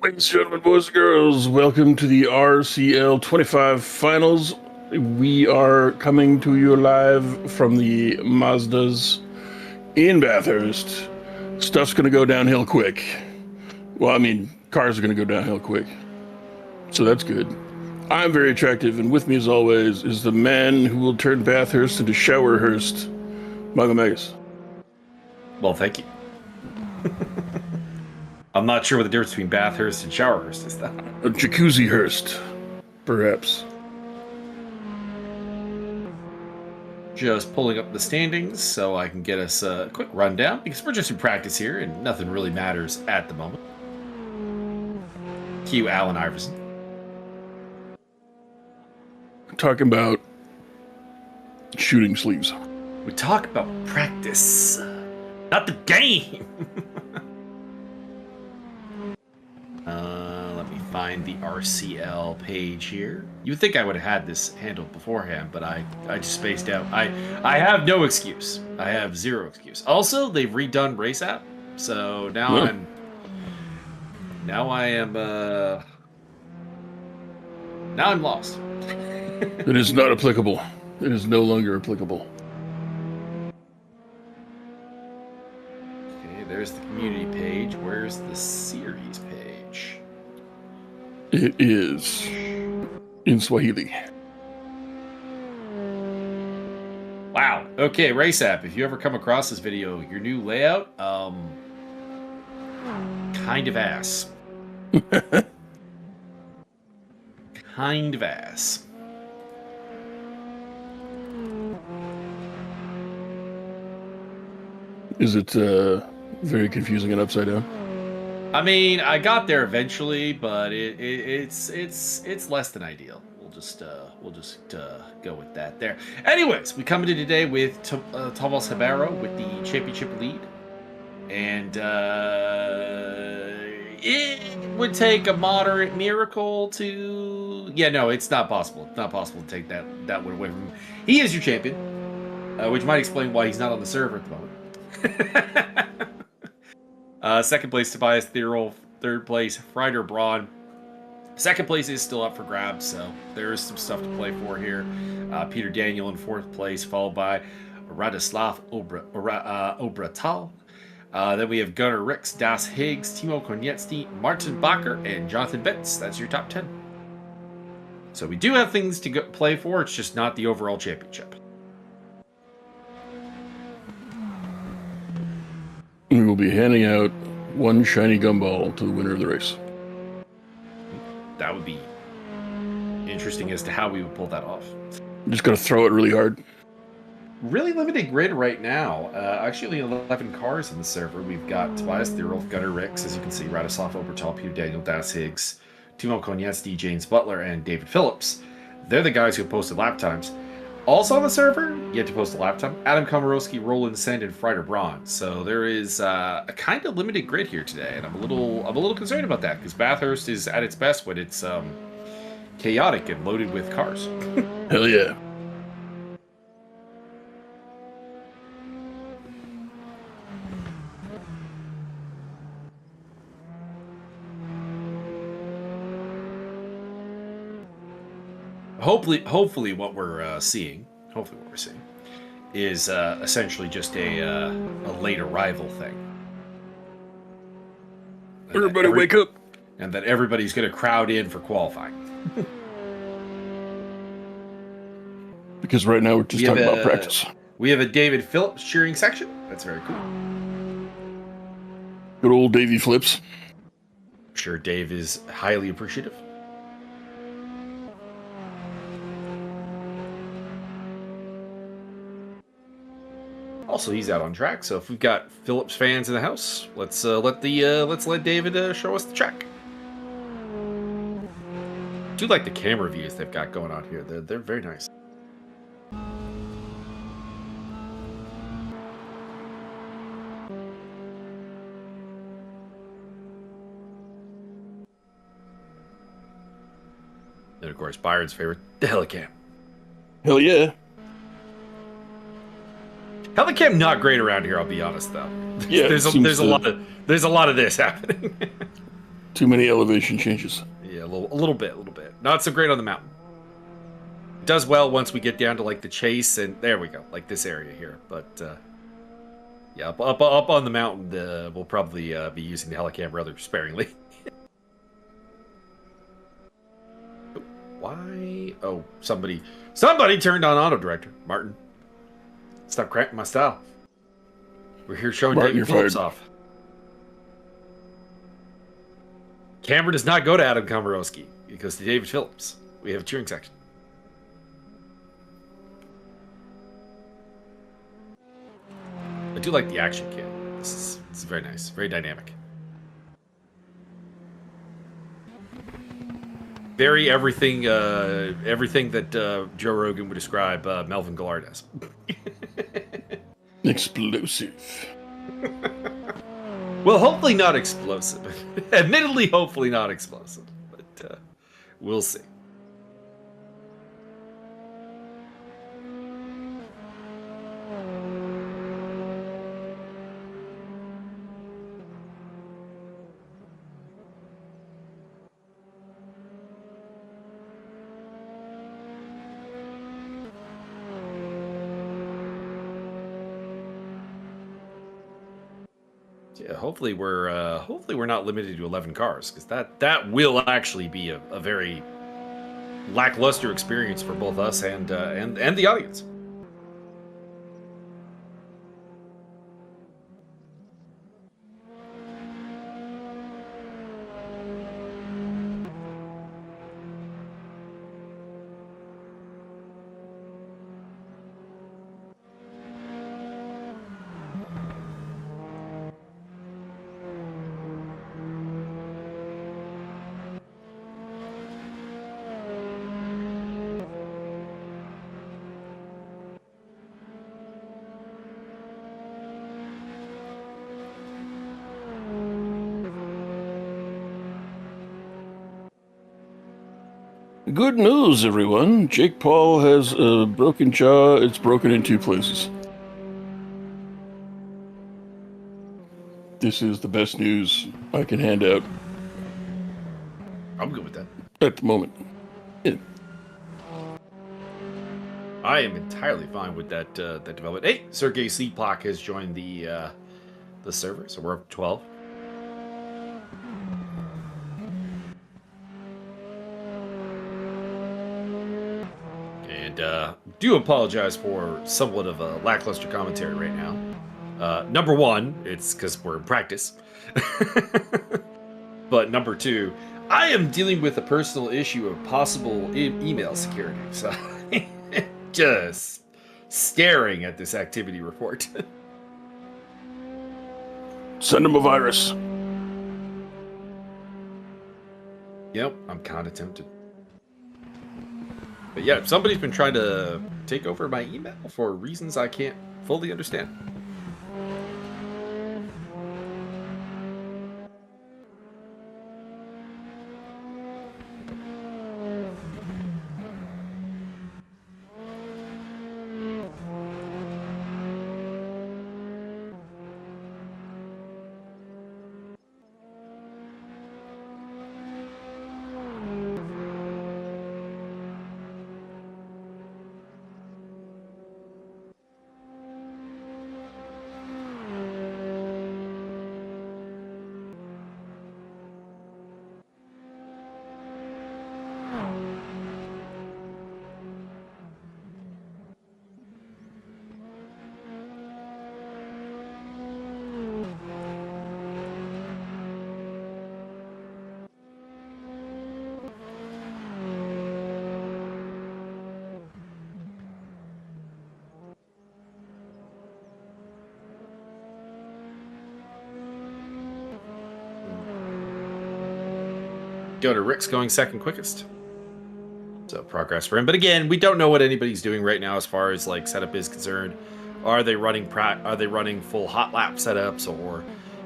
Ladies and gentlemen, boys and girls, welcome to the RCL25 finals. We are coming to you live from the Mazdas in Bathurst. Stuff's going to go downhill quick. Well, I mean, cars are going to go downhill quick. So that's good. I'm very attractive, and with me as always is the man who will turn Bathurst into Showerhurst, Magas. Well, thank you. I'm not sure what the difference between Bathurst and Showerhurst is, though. A Jacuzzi-hurst, perhaps. Just pulling up the standings so I can get us a quick rundown, because we're just in practice here and nothing really matters at the moment. Cue Allen Iverson. Talking about shooting sleeves. We talk about practice, not the game. Let me find the RCL page here. You would think I would have had this handled beforehand, but I just spaced out. I have no excuse. I have zero excuse. Also, they've redone Race App, so now I'm lost. It is not applicable. It is no longer applicable. Okay, there's the community page. Where's the series page? It is in Swahili. Wow. Okay, Race App. If you ever come across this video, your new layout, kind of ass. Kind of ass. Is it very confusing and upside down? I mean, I got there eventually, but it's less than ideal. We'll just go with that there. Anyways, we come into today with Thomas Ribeiro with the championship lead, and it would take a moderate miracle to. Yeah, no, it's not possible. It's not possible to take that one away from him. He is your champion, which might explain why he's not on the server at the moment. Second place, Tobias Thierol. Third place, Ryder Braun. Second place is still up for grabs, so there is some stuff to play for here. Peter Daniel in fourth place, followed by Radislav Obratal. Then we have Gunnar Ricks, Das Higgs, Timo Konietzny, Martin Bacher, and Jonathan Betts. That's your top 10. So we do have things to play for. It's just not the overall championship. We will be handing out one shiny gumball to the winner of the race. That would be interesting as to how we would pull that off. I'm just going to throw it really hard. Really limited grid right now. Actually, 11 cars in the server. We've got Tobias Thierol, Gunnar Ricks, as you can see, Radislav Obertal, Peter Daniel, Das Higgs, Timo Konietzny, James Butler, and David Phillips. They're the guys who posted lap times. Also on the server, yet to post a lap time, Adam Komorowski, Roland Send, and Ryder Braun. So there is a kind of limited grid here today, and I'm a little concerned about that because Bathurst is at its best when it's chaotic and loaded with cars. Hell yeah. Hopefully what we're seeing is essentially just a late arrival thing. Everybody wake up. And that everybody's going to crowd in for qualifying. Because right now we're just talking about practice. We have a David Phillips cheering section. That's very cool. Good old Davey Flips. I'm sure Dave is highly appreciative. Also, he's out on track, so if we've got Phillips fans in the house, let's let David show us the track. I do like the camera views they've got going on here. They're very nice. And of course, Byron's favorite, the Helicam. Hell yeah. Helicam not great around here, I'll be honest though. Yeah, there's a lot of this happening. Too many elevation changes. Yeah, a little bit. Not so great on the mountain. It does well once we get down to like the chase, and there we go, like this area here. But yeah, up on the mountain, we'll probably be using the helicam rather sparingly. Why? Oh, somebody turned on auto director. Martin, stop cramping my style. We're here showing Martin, David you're Phillips fired. off. Camera does not go to Adam Komorowski. It goes to David Phillips. We have a cheering section. I do like the action cam. It's very nice, very dynamic. Very everything that Joe Rogan would describe Melvin Gillard as. Explosive. Well, hopefully not explosive. Admittedly, hopefully not explosive. But we'll see. Yeah, hopefully we're not limited to 11 cars, because that will actually be a very lackluster experience for both us and the audience. Good news, everyone. Jake Paul has a broken jaw. It's broken in 2 places. This is the best news I can hand out I'm good with that. at the moment. Yeah. I am entirely fine with that development. Hey, Sergey Sleepak has joined the server, so we're up to 12. And do apologize for somewhat of a lackluster commentary right now. Number one, it's because we're in practice. But number two, I am dealing with a personal issue of possible email security. So just staring at this activity report. Send him a virus. Yep, I'm kind of tempted. But yeah, somebody's been trying to take over my email for reasons I can't fully understand. Go to Rick's going second quickest. So progress for him. But again, we don't know what anybody's doing right now as far as like setup is concerned. Are they running full hot lap setups, or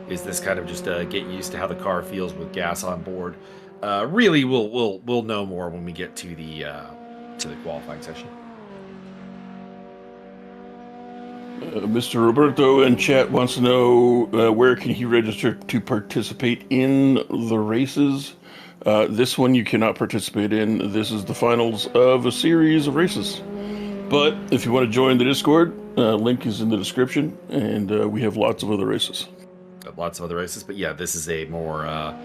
is this kind of just get used to how the car feels with gas on board? Really, we'll know more when we get to the qualifying session. Mr. Roberto in chat wants to know where can he register to participate in the races. This one you cannot participate in. This is the finals of a series of races. But if you want to join the Discord, link is in the description, and we have lots of other races. Lots of other races, but yeah, this is a more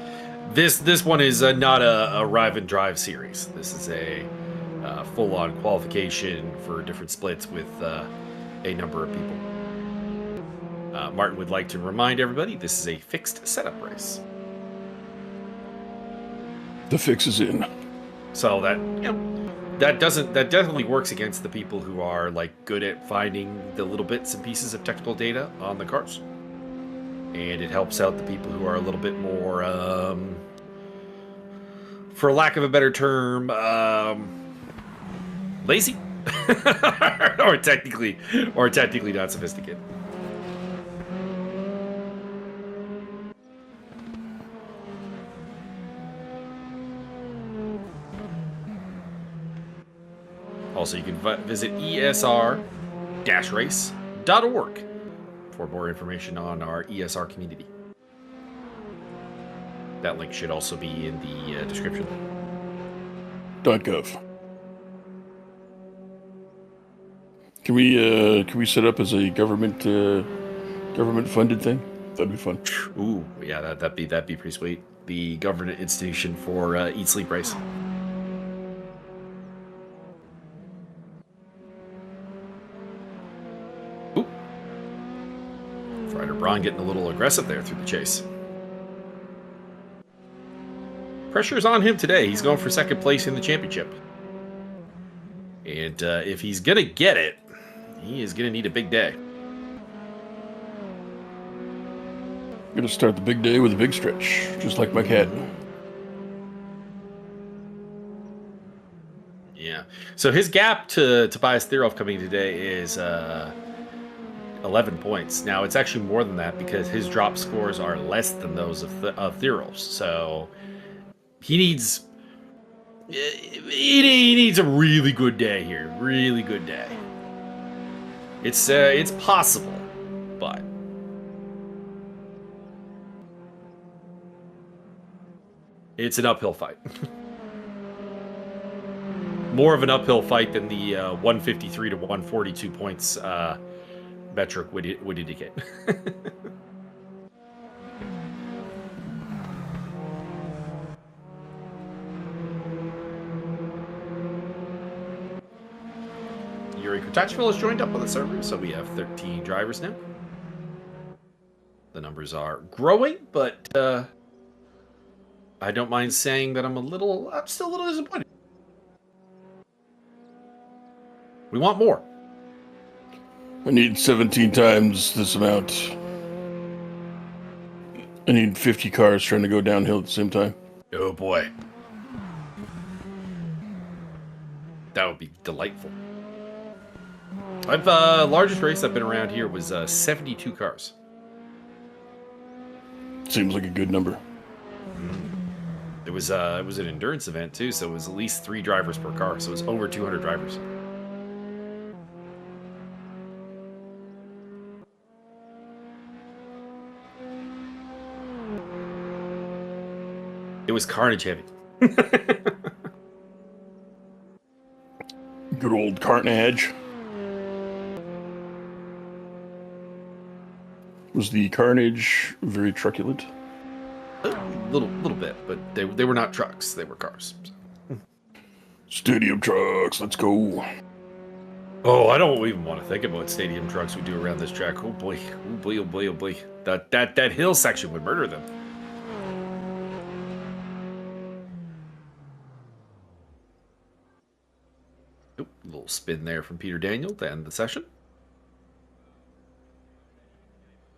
this one is not a arrive and drive series. This is a full-on qualification for different splits with a number of people. Martin would like to remind everybody this is a fixed setup race. The fix is in. So that that definitely works against the people who are like good at finding the little bits and pieces of technical data on the cars. And it helps out the people who are a little bit more, for lack of a better term, lazy, or technically not sophisticated. Also, you can visit esr-race.org for more information on our ESR community. That link should also be in the description. .gov. Can we set up as a government funded thing? That'd be fun. Ooh, yeah, that'd be pretty sweet. The government institution for Eat Sleep Race. Ooh. Ryder Braun getting a little aggressive there through the chase. Pressure's on him today. He's going for second place in the championship. And if he's going to get it, he is going to need a big day. Gonna start the big day with a big stretch, just like my cat. Yeah. So his gap to Tobias Thierhoff coming today is 11 points. Now, it's actually more than that because his drop scores are less than those of Thierhoff's. So he needs a really good day here. Really good day. It's possible, but it's an uphill fight. More of an uphill fight than the 153 to 142 points metric would indicate. Yuri Kotachville has joined up on the server, so we have 13 drivers now. The numbers are growing, but I don't mind saying that I'm still a little disappointed. We want more. I need 17 times this amount. I need 50 cars trying to go downhill at the same time. Oh boy. That would be delightful. Largest race I've been around here was 72 cars. Seems like a good number. It was an endurance event too, so it was at least 3 drivers per car, so it was over 200 drivers. It was carnage heavy. Good old carnage. Was the carnage very truculent? A little bit, but they were not trucks; they were cars. Stadium trucks, let's go. Oh, I don't even want to think about stadium trucks we do around this track. Oh boy, oh boy, oh boy, oh boy. That hill section would murder them. Oop, a little spin there from Peter Daniel to end the session.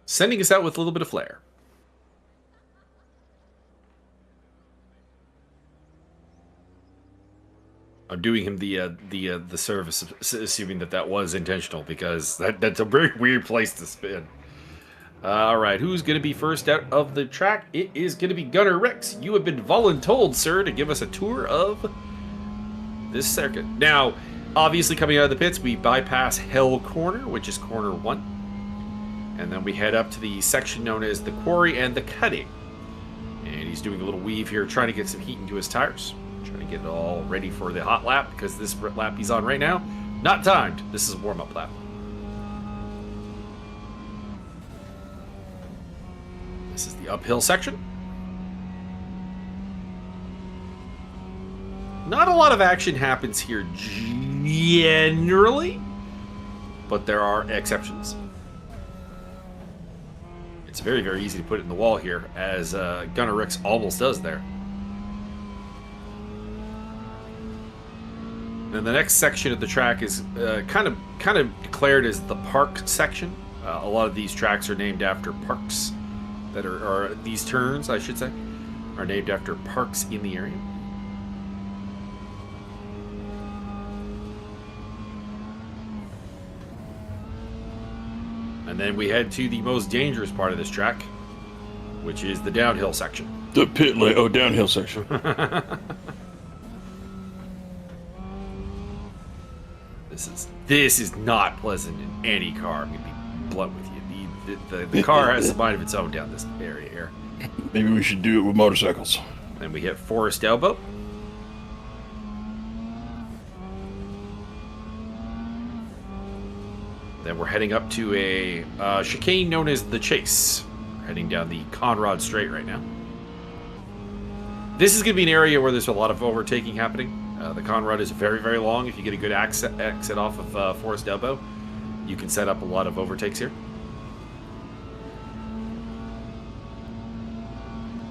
Sending us out with a little bit of flair. I'm doing him the service, assuming that was intentional, because that's a very weird place to spin. All right, who's going to be first out of the track? It is going to be Gunnar Ricks. You have been voluntold, sir, to give us a tour of this circuit. Now, Obviously, coming out of the pits, we bypass Hill Corner, which is corner 1. And then we head up to the section known as the Quarry and the Cutting. And he's doing a little weave here, trying to get some heat into his tires. Trying to get it all ready for the hot lap, because this lap he's on right now, not timed. This is a warm-up lap. This is the uphill section. Not a lot of action happens here generally, but there are exceptions. It's very, very easy to put it in the wall here, as Gunnar Ricks almost does there. And the next section of the track is kind of declared as the park section. A lot of these tracks are named after parks that are these turns, I should say, are named after parks in the area. And then we head to the most dangerous part of this track, which is the downhill section. The pit lane, downhill section. This is not pleasant in any car. I'm gonna be blunt with you. The car has a mind of its own down this area here. Maybe we should do it with motorcycles. Then we hit Forest Elbow. Then we're heading up to a chicane known as the Chase. We're heading down the Conrad Straight right now. This is going to be an area where there's a lot of overtaking happening. The Conrad is very, very long. If you get a good exit off of Forest Elbow, you can set up a lot of overtakes here.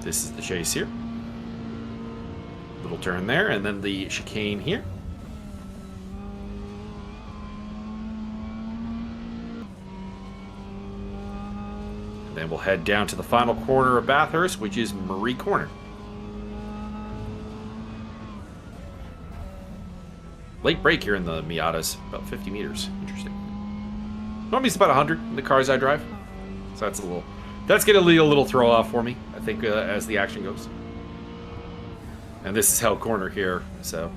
This is the Chase here. Little turn there, and then the chicane here. And then we'll head down to the final corner of Bathurst, which is Marie Corner. Late break here in the Miatas, about 50 meters. Interesting. Normally it's about 100 in the cars I drive. So that's getting a little throw off for me, I think, as the action goes. And this is Hell Corner here, so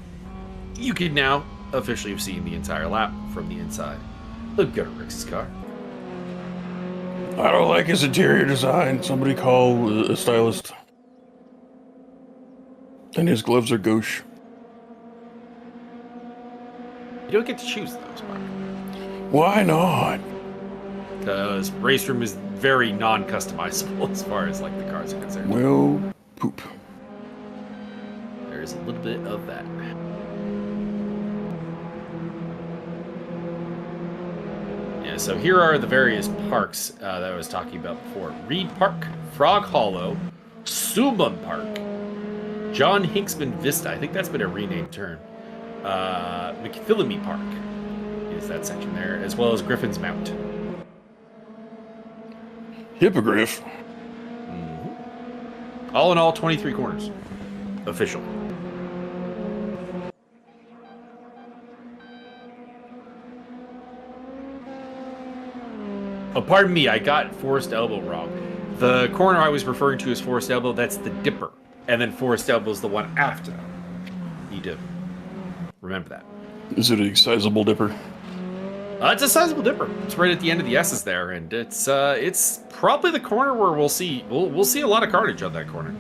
you can now officially have seen the entire lap from the inside of Gunnar Ricks' car. I don't like his interior design. Somebody call a stylist. And his gloves are gauche. You don't get to choose those, Byron. Why not? Because RaceRoom is very non-customizable as far as like the cars are concerned. Well, poop. There is a little bit of that. Yeah, so here are the various parks that I was talking about before. Reed Park, Frog Hollow, Suman Park, John Hinksman Vista. I think that's been a renamed term. McPhillamy Park is that section there, as well as Griffin's Mount. Hippogriff. Mm-hmm. All in all, 23 corners. Official. Oh, pardon me, I got Forest Elbow wrong. The corner I was referring to as Forest Elbow, that's the Dipper. And then Forest Elbow is the one after. Need to remember that. Is it a sizable dipper? It's a sizable dipper. It's right at the end of the S's there, and it's probably the corner where we'll see a lot of carnage on that corner.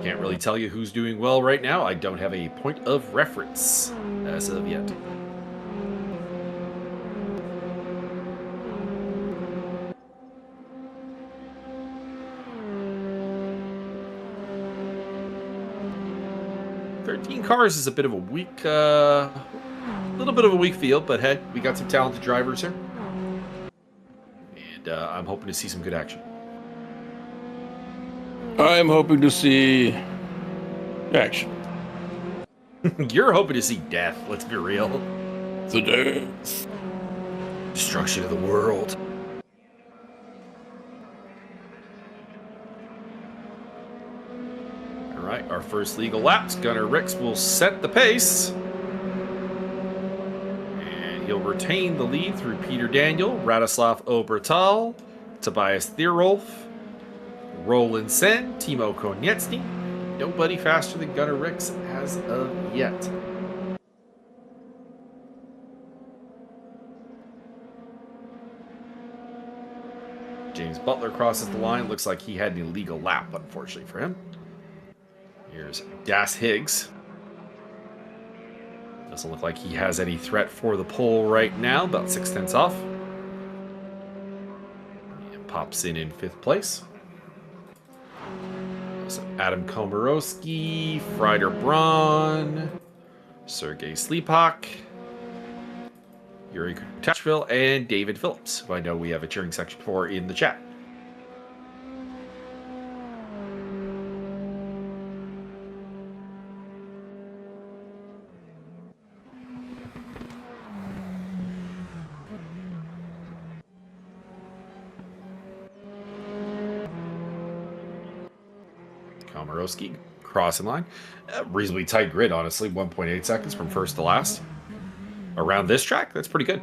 Can't really tell you who's doing well right now. I don't have a point of reference as of yet. Cars is a bit of a weak, little bit of a weak field, but hey, we got some talented drivers here, and I'm hoping to see some good action. I'm hoping to see action. You're hoping to see death. Let's be real. The death. Destruction of the world. Alright, our first legal laps. Gunnar Ricks will set the pace. And he'll retain the lead through Peter Daniel, Radoslav Obertal, Tobias Thierolf, Roland Sen, Timo Konietzny. Nobody faster than Gunnar Ricks as of yet. James Butler crosses the line. Looks like he had an illegal lap, unfortunately for him. Here's Das Higgs. Doesn't look like he has any threat for the pole right now. About 6/10 off. And pops in 5th place. So Adam Komorowski, Frieder Braun, Sergei Sleepak, Yuri Kutachville, and David Phillips, who I know we have a cheering section for in the chat. Komorowski crossing line. Reasonably tight grid, honestly. 1.8 seconds from first to last. Around this track, that's pretty good.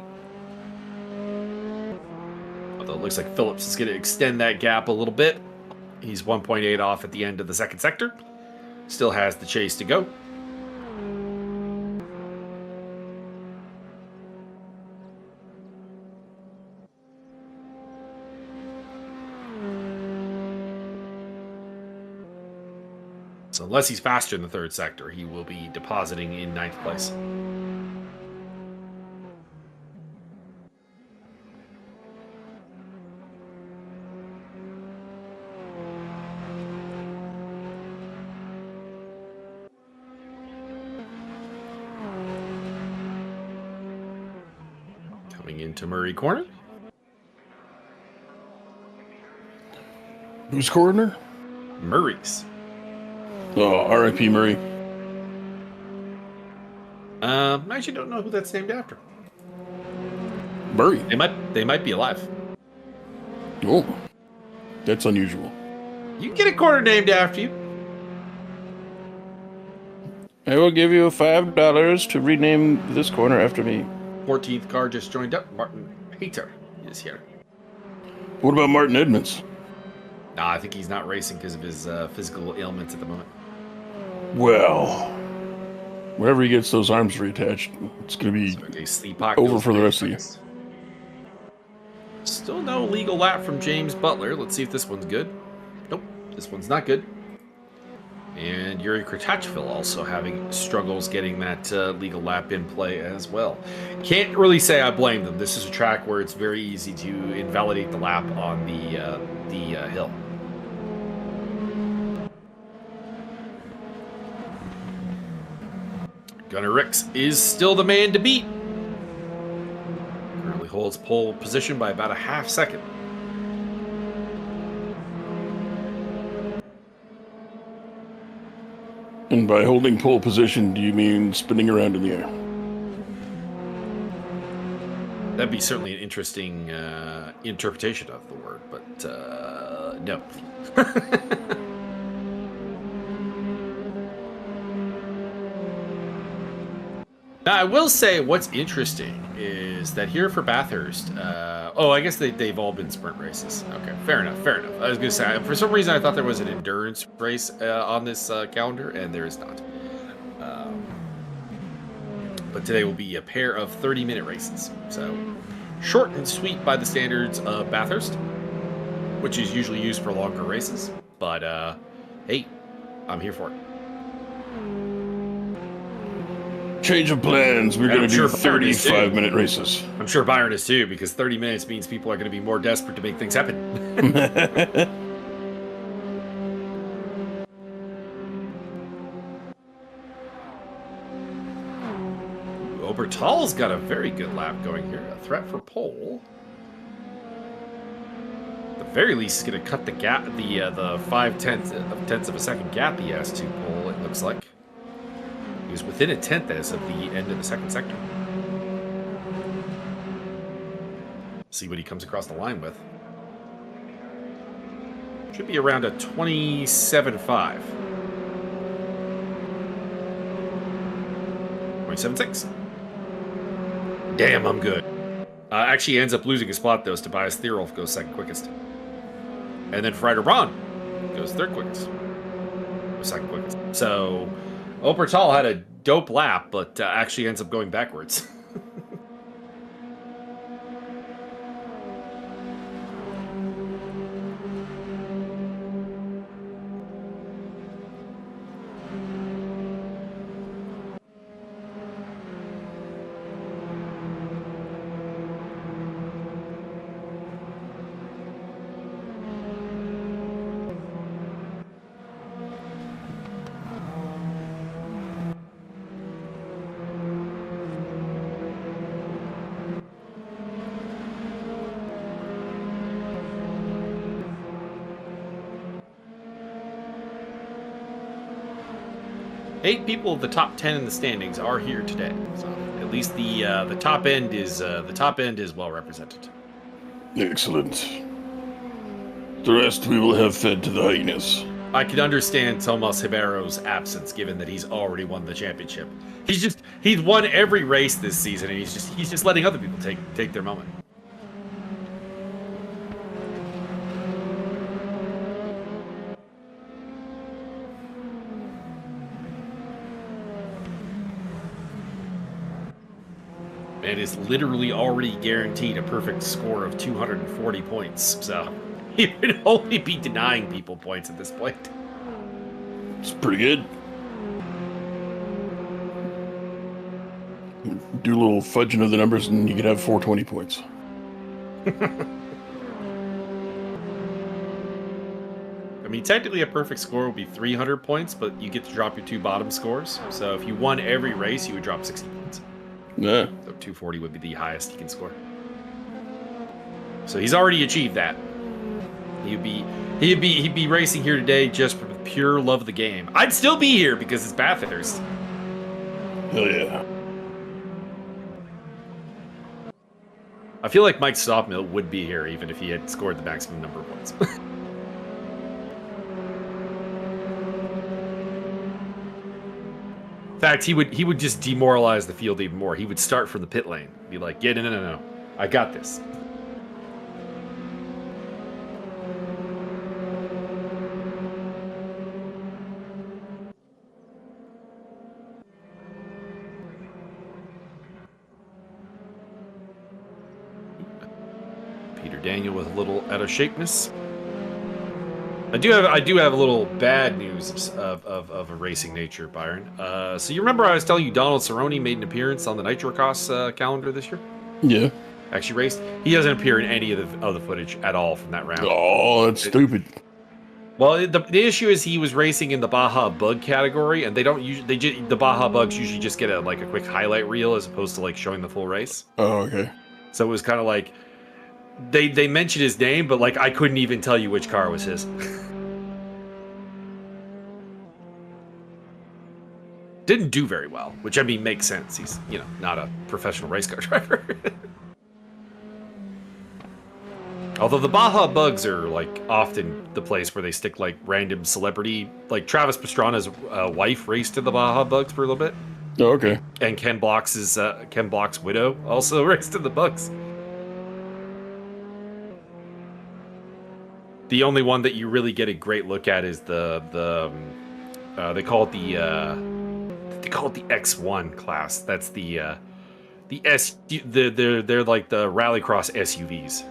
Although it looks like Phillips is going to extend that gap a little bit. He's 1.8 off at the end of the second sector. Still has the chase to go. So unless he's faster in the third sector, he will be depositing in 9th place. Coming into Murray Corner. Who's corner? Murray's. Oh, R.I.P. Murray. I actually don't know who that's named after. Murray. They might be alive. Oh, that's unusual. You can get a corner named after you. I will give you $5 to rename this corner after me. 14th car just joined up. Martin Hayter is here. What about Martin Edmonds? Nah, I think he's not racing because of his physical ailments at the moment. Well, whenever he gets those arms reattached, it's going to be over for the rest of you. Still no legal lap from James Butler. Let's see if this one's good. Nope, this one's not good. And Yuri Kretachville also having struggles getting that legal lap in play as well. Can't really say I blame them. This is a track where it's very easy to invalidate the lap on the hill. Gunnar Ricks is still the man to beat. Currently holds pole position by about a half second. And by holding pole position, do you mean spinning around in the air? That'd be certainly an interesting interpretation of the word, but no. Now, I will say what's interesting is that here for Bathurst, I guess they've all been sprint races. Okay, fair enough. I was going to say, for some reason, I thought there was an endurance race on this calendar, and there is not. But today will be a pair of 30-minute races. So, short and sweet by the standards of Bathurst, which is usually used for longer races. But, hey, I'm here for it. Change of plans. We're going to do 35-minute races. I'm sure Byron is too, because 30 minutes means people are going to be more desperate to make things happen. Obertal's got a very good lap going here. A threat for pole. At the very least, he's going to cut the gap, the 5/10 of a second gap he has to pole, it looks like. He was within a tenth as of the end of the second sector. See what he comes across the line with. Should be around a 27.5. 27.6. Damn, I'm good. Actually ends up losing a spot, though, as Tobias Thierolf goes second quickest. And then Frieder Braun goes third quickest. Or second quickest. So, Obertal had a dope lap, but actually ends up going backwards. Eight people of the top 10 in the standings are here today, so at least the top end is well represented. Excellent. The rest we will have fed to the hyenas. I can understand Tomas Ribero's absence, given that he's already won the championship. He's won every race this season, and he's just letting other people take their moment. And is literally already guaranteed a perfect score of 240 points. So he would only be denying people points at this point. It's pretty good. Do a little fudging of the numbers and you could have 420 points. I mean, technically a perfect score would be 300 points, but you get to drop your two bottom scores. So if you won every race, you would drop 60 points. Yeah. So 240 would be the highest he can score. So he's already achieved that. He'd be racing here today just for the pure love of the game. I'd still be here because it's Bathurst. Hell yeah. I feel like Mike Stockmill would be here even if he had scored the maximum number of points. In fact, he would just demoralize the field even more. He would start from the pit lane. Be like, yeah, no. I got this. Peter Daniel with a little out of shapeness. I do have a little bad news of a racing nature, Byron. So you remember I was telling you Donald Cerrone made an appearance on the Nitrocross calendar this year? Yeah. Actually raced. He doesn't appear in any of the footage at all from that round. Oh, that's stupid. Well, the issue is he was racing in the Baja Bug category, and they don't usually the Baja Bugs usually just get a quick highlight reel as opposed to like showing the full race. Oh, okay. So it was kind of like they mentioned his name, but like I couldn't even tell you which car was his. Didn't do very well, which I mean makes sense. He's, not a professional race car driver. Although the Baja Bugs are like often the place where they stick like random celebrity, like Travis Pastrana's wife raced in the Baja Bugs for a little bit. Oh, okay. And Ken Block's widow also raced in the Bugs. The only one that you really get a great look at is they call it the X1 class. That's they're like the rallycross SUVs.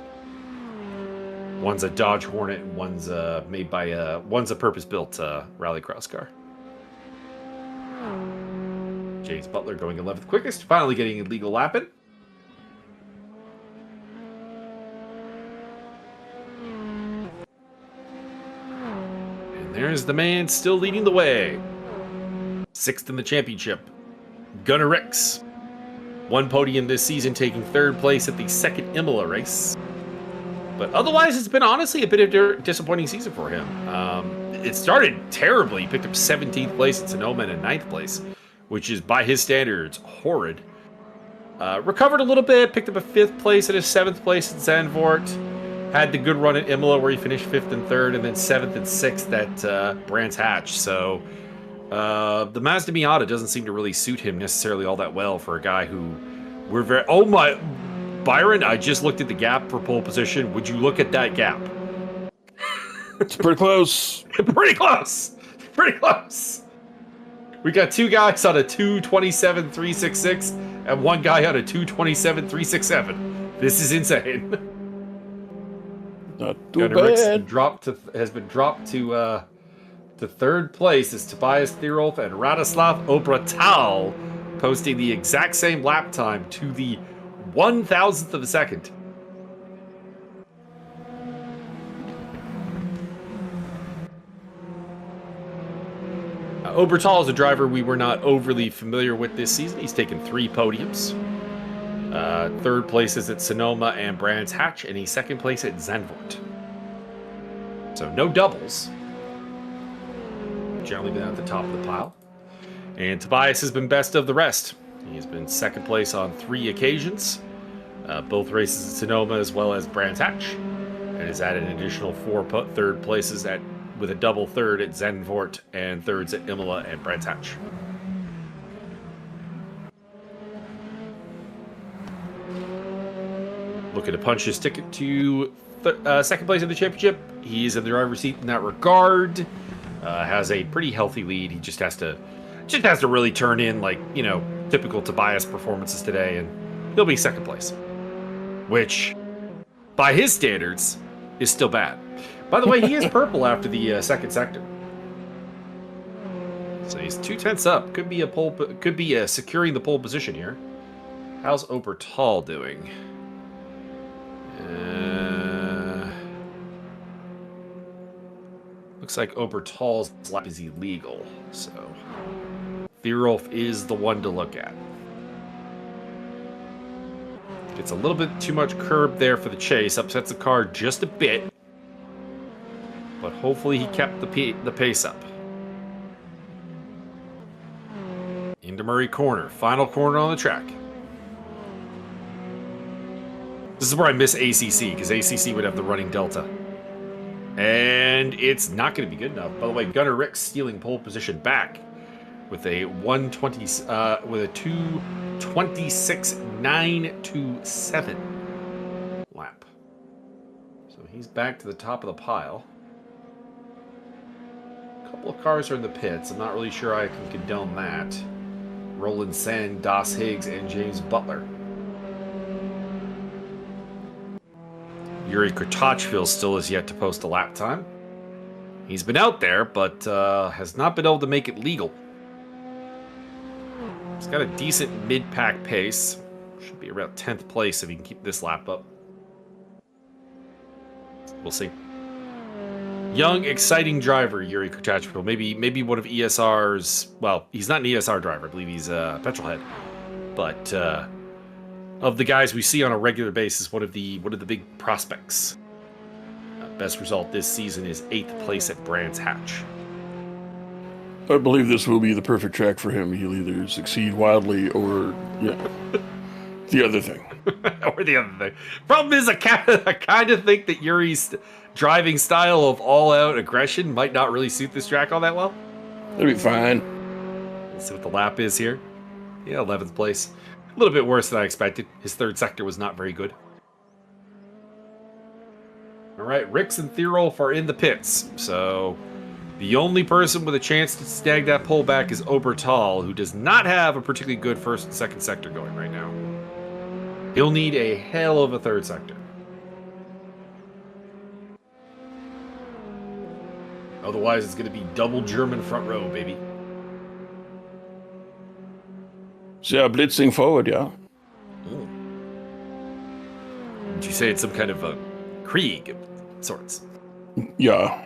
One's a Dodge Hornet, and one's made by one's a purpose-built rallycross car. James Butler going 11th quickest, finally getting a legal lap in. And there's the man still leading the way. 6th in the championship, Gunnar Ricks. One podium this season, taking 3rd place at the 2nd Imola race. But otherwise, it's been honestly a bit of a disappointing season for him. It started terribly. He picked up 17th place at Sonoma and 9th place, which is, by his standards, horrid. Recovered a little bit, picked up a 5th place and a 7th place at Zandvoort. Had the good run at Imola where he finished 5th and 3rd, and then 7th and 6th at Brands Hatch. So the Mazda Miata doesn't seem to really suit him necessarily all that well for a guy who we're very... Oh my... Byron, I just looked at the gap for pole position. Would you look at that gap? It's pretty close. Pretty close. Pretty close. We got two guys on a 2:27.366 and one guy on a 2:27.367. This is insane. Not too Gunnar Ricks bad. has been dropped to third place as Tobias Thierolf and Radoslav Obratal, posting the exact same lap time to the 1,000th of a second. Obertal is a driver we were not overly familiar with this season. He's taken 3 podiums. Third places at Sonoma and Brands Hatch, and he's second place at Zandvoort. So no doubles. Generally been at the top of the pile. And Tobias has been best of the rest. He's been second place on 3 occasions. Both races at Sonoma as well as Brands Hatch. And has added an additional 4 third places with a double third at Zandvoort and thirds at Imola and Brands Hatch. Looking to punch his ticket to second place in the championship. He's in the driver's seat in that regard. Has a pretty healthy lead. He just has to really turn in, like, you know, typical Tobias performances today, and he'll be second place. Which, by his standards, is still bad. By the way, he is purple after the second sector. So he's 2/10 up. Could be securing the pole position here. How's Obertal doing? Looks like Obertal's lap is illegal, so Thierolf is the one to look at. Gets a little bit too much curb there for the chase, upsets the car just a bit, but hopefully he kept the pace up. Into Murray Corner, final corner on the track. This is where I miss ACC, because ACC would have the running delta. And it's not going to be good enough. By the way, Gunnar Ricks stealing pole position back with a 2:26.927 lap. So he's back to the top of the pile. A couple of cars are in the pits. I'm not really sure I can condone that. Roland Sen, Das Higgs, and James Butler. Yuri Kurtachvil still is yet to post a lap time. He's been out there, but has not been able to make it legal. He's got a decent mid-pack pace. Should be around 10th place if he can keep this lap up. We'll see. Young, exciting driver, Yuri Kurtachvil. Maybe one of ESR's... Well, he's not an ESR driver. I believe he's a petrolhead. But... of the guys we see on a regular basis, one of the big prospects. Best result this season is 8th place at Brands Hatch. I believe this will be the perfect track for him. He'll either succeed wildly or, the other thing. Or the other thing. Problem is, I kind of think that Yuri's driving style of all-out aggression might not really suit this track all that well. It'll be fine. Let's see what the lap is here. Yeah, 11th place. A little bit worse than I expected. His third sector was not very good. All right, Ricks and Thierolf are in the pits. So the only person with a chance to snag that pole back is Obertal, who does not have a particularly good first and second sector going right now. He'll need a hell of a third sector. Otherwise, it's going to be double German front row, baby. So yeah, blitzing forward, yeah. Ooh. Would you say it's some kind of a Krieg of sorts? Yeah.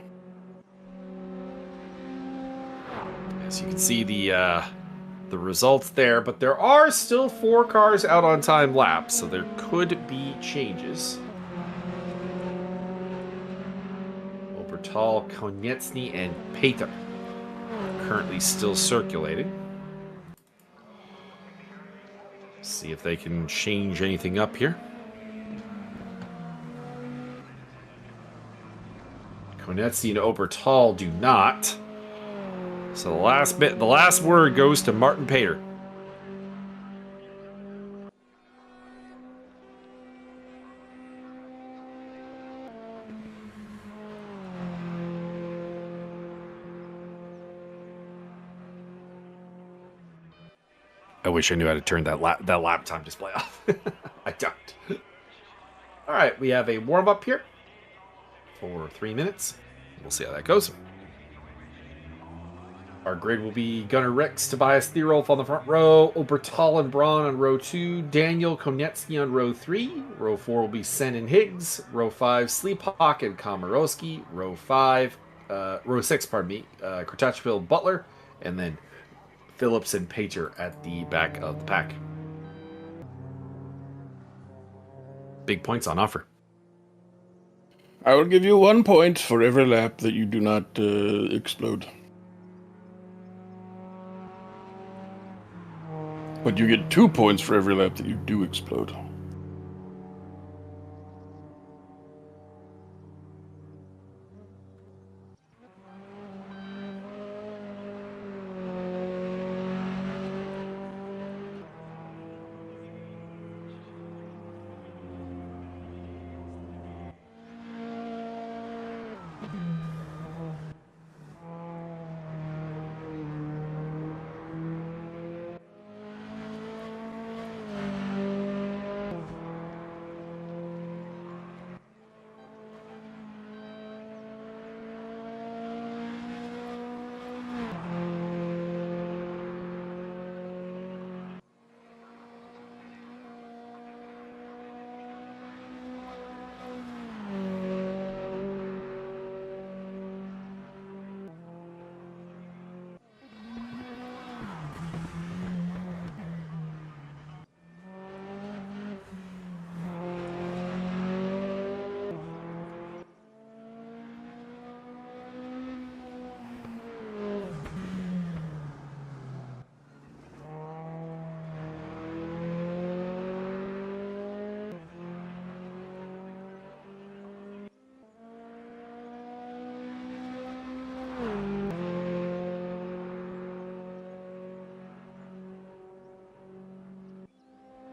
As you can see the results there, but there are still 4 cars out on time laps, so there could be changes. Obertal, Konieczny, and Peter currently still circulating. See if they can change anything up here. Konieczny and Obertal do not. So the last word goes to Martin Pater. I wish I knew how to turn that lap time display off. I don't. All right, we have a warm-up here for 3 minutes. We'll see how that goes. Our grid will be Gunnar Ricks, Tobias Thierolf on the front row, Obertal and Braun on row 2, Daniel Konetsky on row 3. Row 4 will be Sen and Higgs. Row 5, Sleephawk and Komorowski. Row 6, Kratachville, Butler, and then Phillips and Pater at the back of the pack. Big points on offer. I will give you 1 point for every lap that you do not explode. But you get 2 points for every lap that you do explode.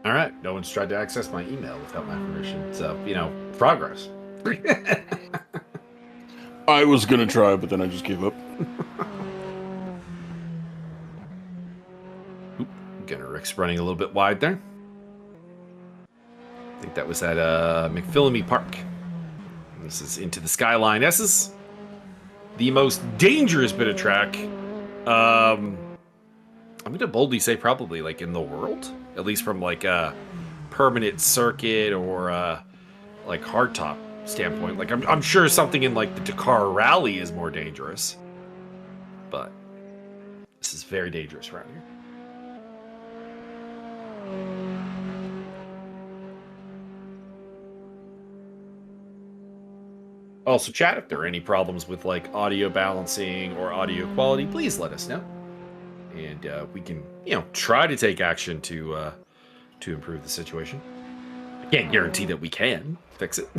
All right, no one's tried to access my email without my permission, so, progress. I was going to try, but then I just gave up. Gunnar Rick's running a little bit wide there. I think that was at McPhillamy Park. This is into the Skyline S's. The most dangerous bit of track. I'm going to boldly say probably like in the world. At least from like a permanent circuit or like hardtop standpoint. Like I'm sure something in like the Dakar Rally is more dangerous. But this is very dangerous around here. Also, chat, if there are any problems with like audio balancing or audio quality, please let us know. And we can, try to take action to improve the situation. I can't guarantee that we can fix it,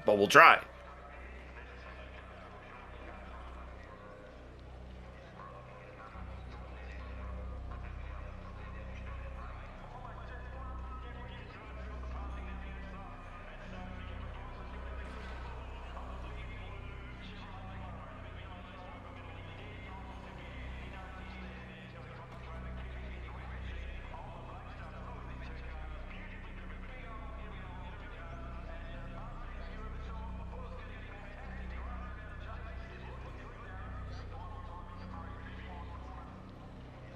but we'll try.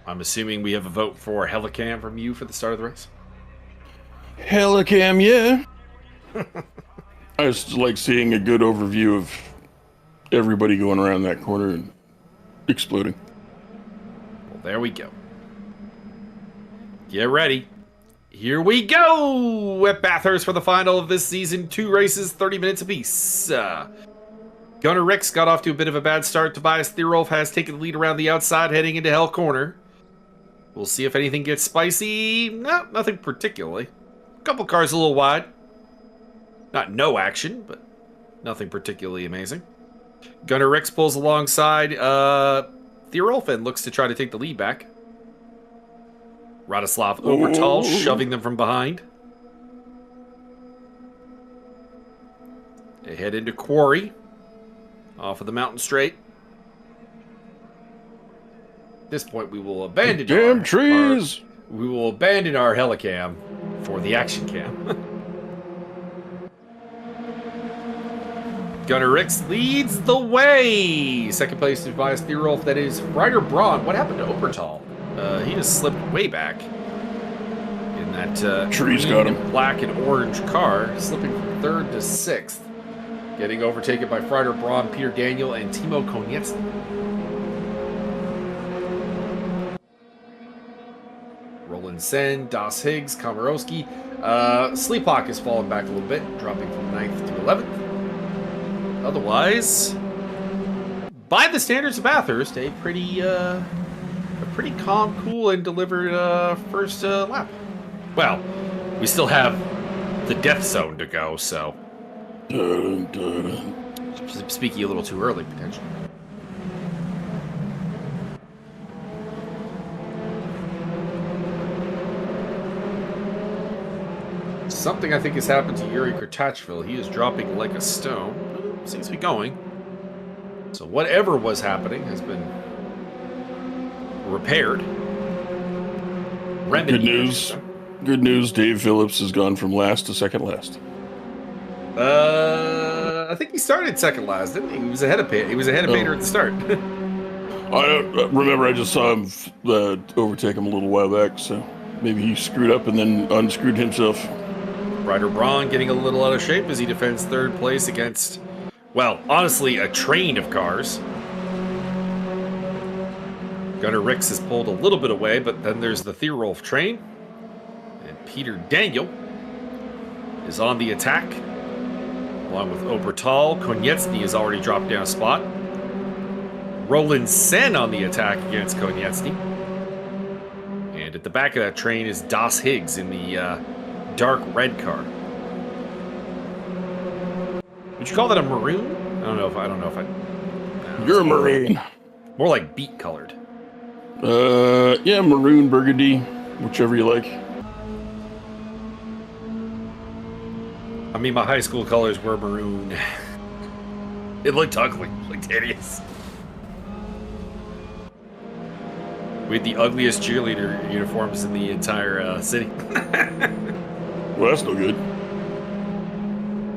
I'm assuming we have a vote for Helicam from you for the start of the race. Helicam, yeah. I just like seeing a good overview of everybody going around that corner and exploding. Well, there we go. Get ready. Here we go at Bathurst for the final of this season. 2 races, 30 minutes apiece. Gunnar Ricks got off to a bit of a bad start. Tobias Thierolf has taken the lead around the outside, heading into Hell Corner. We'll see if anything gets spicy. No, nothing particularly. A couple cars a little wide. Not no action, but nothing particularly amazing. Gunnar Ricks pulls alongside Thierolf and looks to try to take the lead back. Radoslav Obertal shoving them from behind. They head into Quarry. Off of the mountain straight. this point, we will abandon Damn trees! We will abandon our helicam for the action cam. Gunnar Ricks leads the way. Second place to Tobias Thierolf. That is Ryder Braun. What happened to Obertal? He just slipped way back in that trees got him. Black and orange car, slipping from 3rd to 6th. Getting overtaken by Ryder Braun, Peter Daniel, and Timo Konietzki. Roland Sen, Das Higgs, Komorowski. Sleephawk has fallen back a little bit, dropping from 9th to 11th. Otherwise, by the standards of Bathurst, a pretty calm, cool, and delivered first lap. Well, we still have the death zone to go, so speaking a little too early, potentially. Something I think has happened to Yuri Kratachville. He is dropping like a stone. Seems to be going. So whatever was happening has been repaired. Good news. Good news. Dave Phillips has gone from last to second last. I think he started second last, didn't he? He was ahead of Pater. He was ahead of Pater at the start. I remember. I just saw him overtake him a little while back. So maybe he screwed up and then unscrewed himself. Ryder Braun getting a little out of shape as he defends 3rd place against, well, honestly, a train of cars. Gunnar Ricks has pulled a little bit away, but then there's the Thierolf train. And Peter Daniel is on the attack, along with Obertal. Konietzki has already dropped down a spot. Roland Sen on the attack against Konietzki. And at the back of that train is Das Higgs in the dark red car. Would you call that a maroon? I don't know if I. You're a maroon. More like beet colored. Yeah, maroon, burgundy, whichever you like. I mean, my high school colors were maroon. It looked ugly, looked hideous. We had the ugliest cheerleader uniforms in the entire city. Well, that's no good.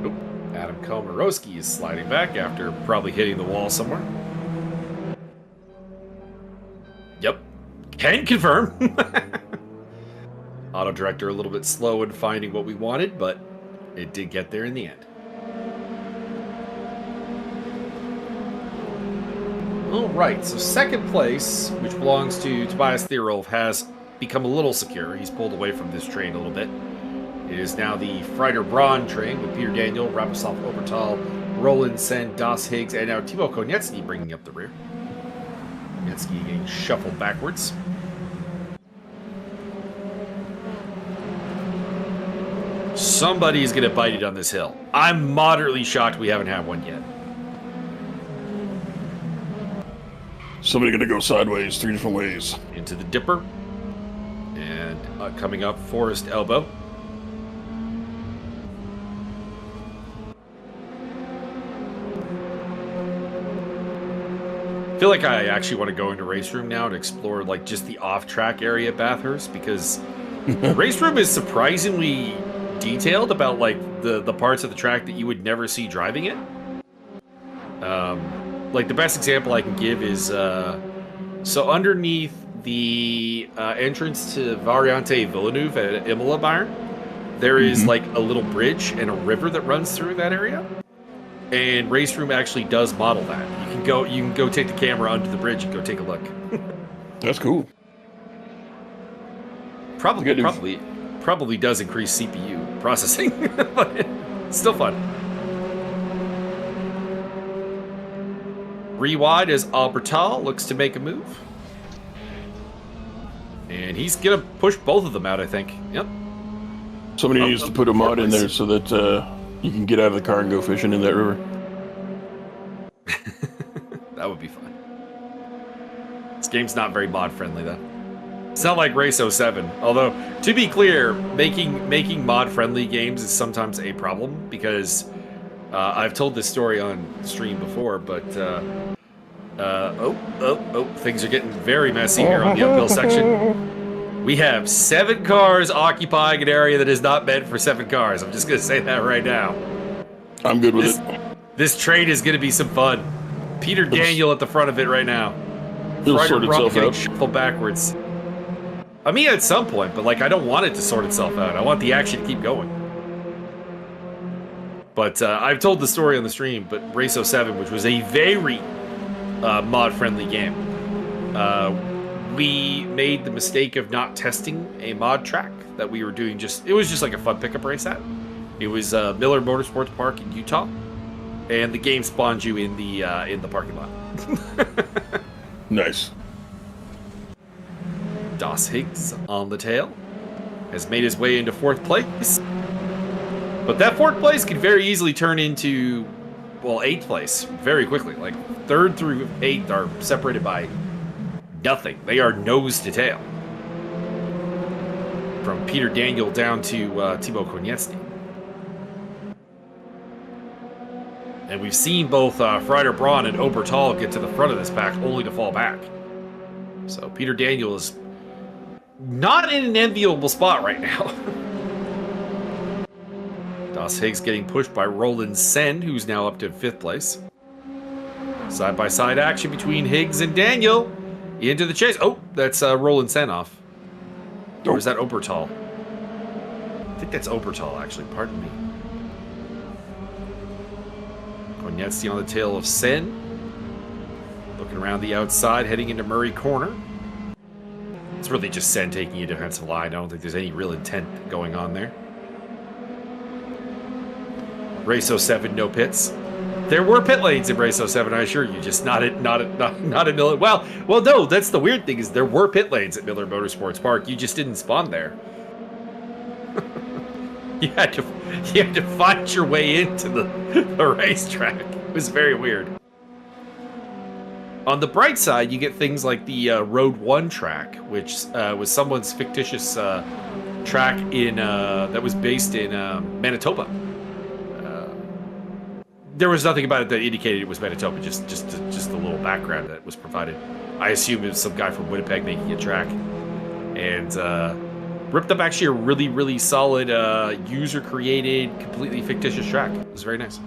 Nope. Adam Komorowski is sliding back after probably hitting the wall somewhere. Yep. Can confirm. Auto director a little bit slow in finding what we wanted, but it did get there in the end. All right, so second place, which belongs to Tobias Thierolf, has become a little secure. He's pulled away from this train a little bit. It is now the Ryder Braun train with Peter Daniel, Raposov Obertal, Roland Sen, Das Higgs, and now Timo Konietzki bringing up the rear. Konietzki getting shuffled backwards. Somebody's going to bite it on this hill. I'm moderately shocked we haven't had one yet. Somebody gonna go sideways 3 different ways. Into the dipper. And coming up, Forest Elbow. I feel like I actually want to go into RaceRoom now to explore like just the off-track area at Bathurst, because RaceRoom is surprisingly detailed about like the parts of the track that you would never see driving it. Like the best example I can give is so underneath the entrance to Variante Villeneuve at Imola, Byron, there is like a little bridge and a river that runs through that area. And RaceRoom actually does model that. You can go take the camera under the bridge and go take a look. That's cool. Probably does increase CPU processing, but it's still fun. Rewide as Albertal looks to make a move. And he's going to push both of them out, I think. Yep. Somebody needs to put a mod in there so that you can get out of the car and go fishing in that river. That would be fun. This game's not very mod-friendly, though. It's not like Race 07. Although, to be clear, making mod-friendly games is sometimes a problem, because I've told this story on stream before, but Things are getting very messy here on the uphill section. We have 7 cars occupying an area that is not meant for 7 cars. I'm just going to say that right now. I'm good with it. This train is going to be some fun. Peter Daniel at the front of it right now. It'll sort itself out. Shuffled backwards. I mean, at some point, but like, I don't want it to sort itself out. I want the action to keep going. But I've told the story on the stream, but Race07, which was a very mod-friendly game, we made the mistake of not testing a mod track that we were doing. It was just like a fun pickup race at. It was Miller Motorsports Park in Utah, and the game spawned you in the parking lot. Nice. Das Higgs on the tail has made his way into 4th place. But that 4th place could very easily turn into, well, 8th place very quickly. Like 3rd through 8th are separated by nothing. They are nose to tail. From Peter Daniel down to Thibaut Konietzny. And we've seen both Freider Braun and Obertal get to the front of this pack only to fall back. So Peter Daniel is not in an enviable spot right now. Das Higgs getting pushed by Roland Sen, who's now up to 5th place. Side-by-side action between Higgs and Daniel. Into the chase. Oh, that's Roland Sen off. Or is that Obertal? I think that's Obertal, actually. Pardon me. Konietzny on the tail of Sen. Looking around the outside, heading into Murray Corner. It's really just Sen taking a defensive line. I don't think there's any real intent going on there. Race07, no pits. There were pit lanes in Race07, I assure you, just not at Miller. Well, no, that's the weird thing is there were pit lanes at Miller Motorsports Park. You just didn't spawn there. you had to find your way into the racetrack. It was very weird. On the bright side, you get things like the Road 1 track, which was someone's fictitious track that was based in Manitoba. There was nothing about it that indicated it was Manitoba, just the little background that was provided. I assume it was some guy from Winnipeg making a track. And ripped up actually a really, really solid user-created, completely fictitious track. It was very nice.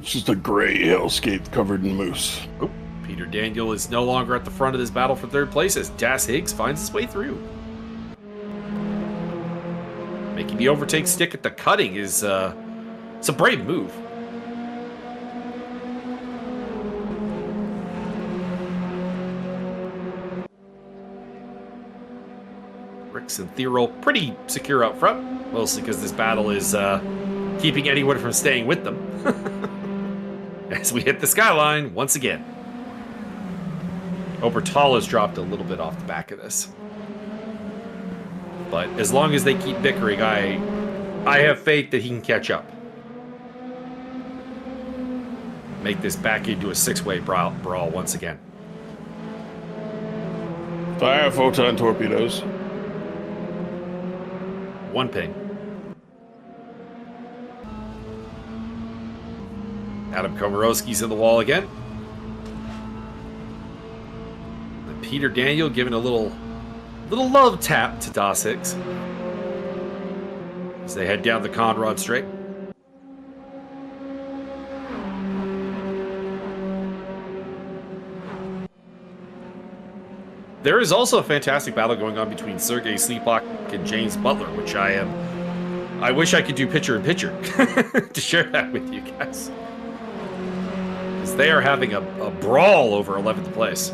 It's just a gray hellscape covered in moose. Oh, Peter Daniel is no longer at the front of this battle for 3rd place as Das Higgs finds his way through. Making the overtake stick at the cutting is... it's a brave move. Ricks and Thierol pretty secure up front, mostly because this battle is keeping anyone from staying with them. As we hit the skyline once again. Obertal has dropped a little bit off the back of this. But as long as they keep bickering, I have faith that he can catch up. Make this back into a 6-way brawl once again. Fire photon torpedoes. 1 ping. Adam Komorowski's in the wall again. And Peter Daniel giving a little love tap to Das Higgs as they head down the Conrad Straight. There is also a fantastic battle going on between Sergei Sleepak and James Butler, which I wish I could do picture-in-picture to share that with you guys. Because they are having a brawl over 11th place.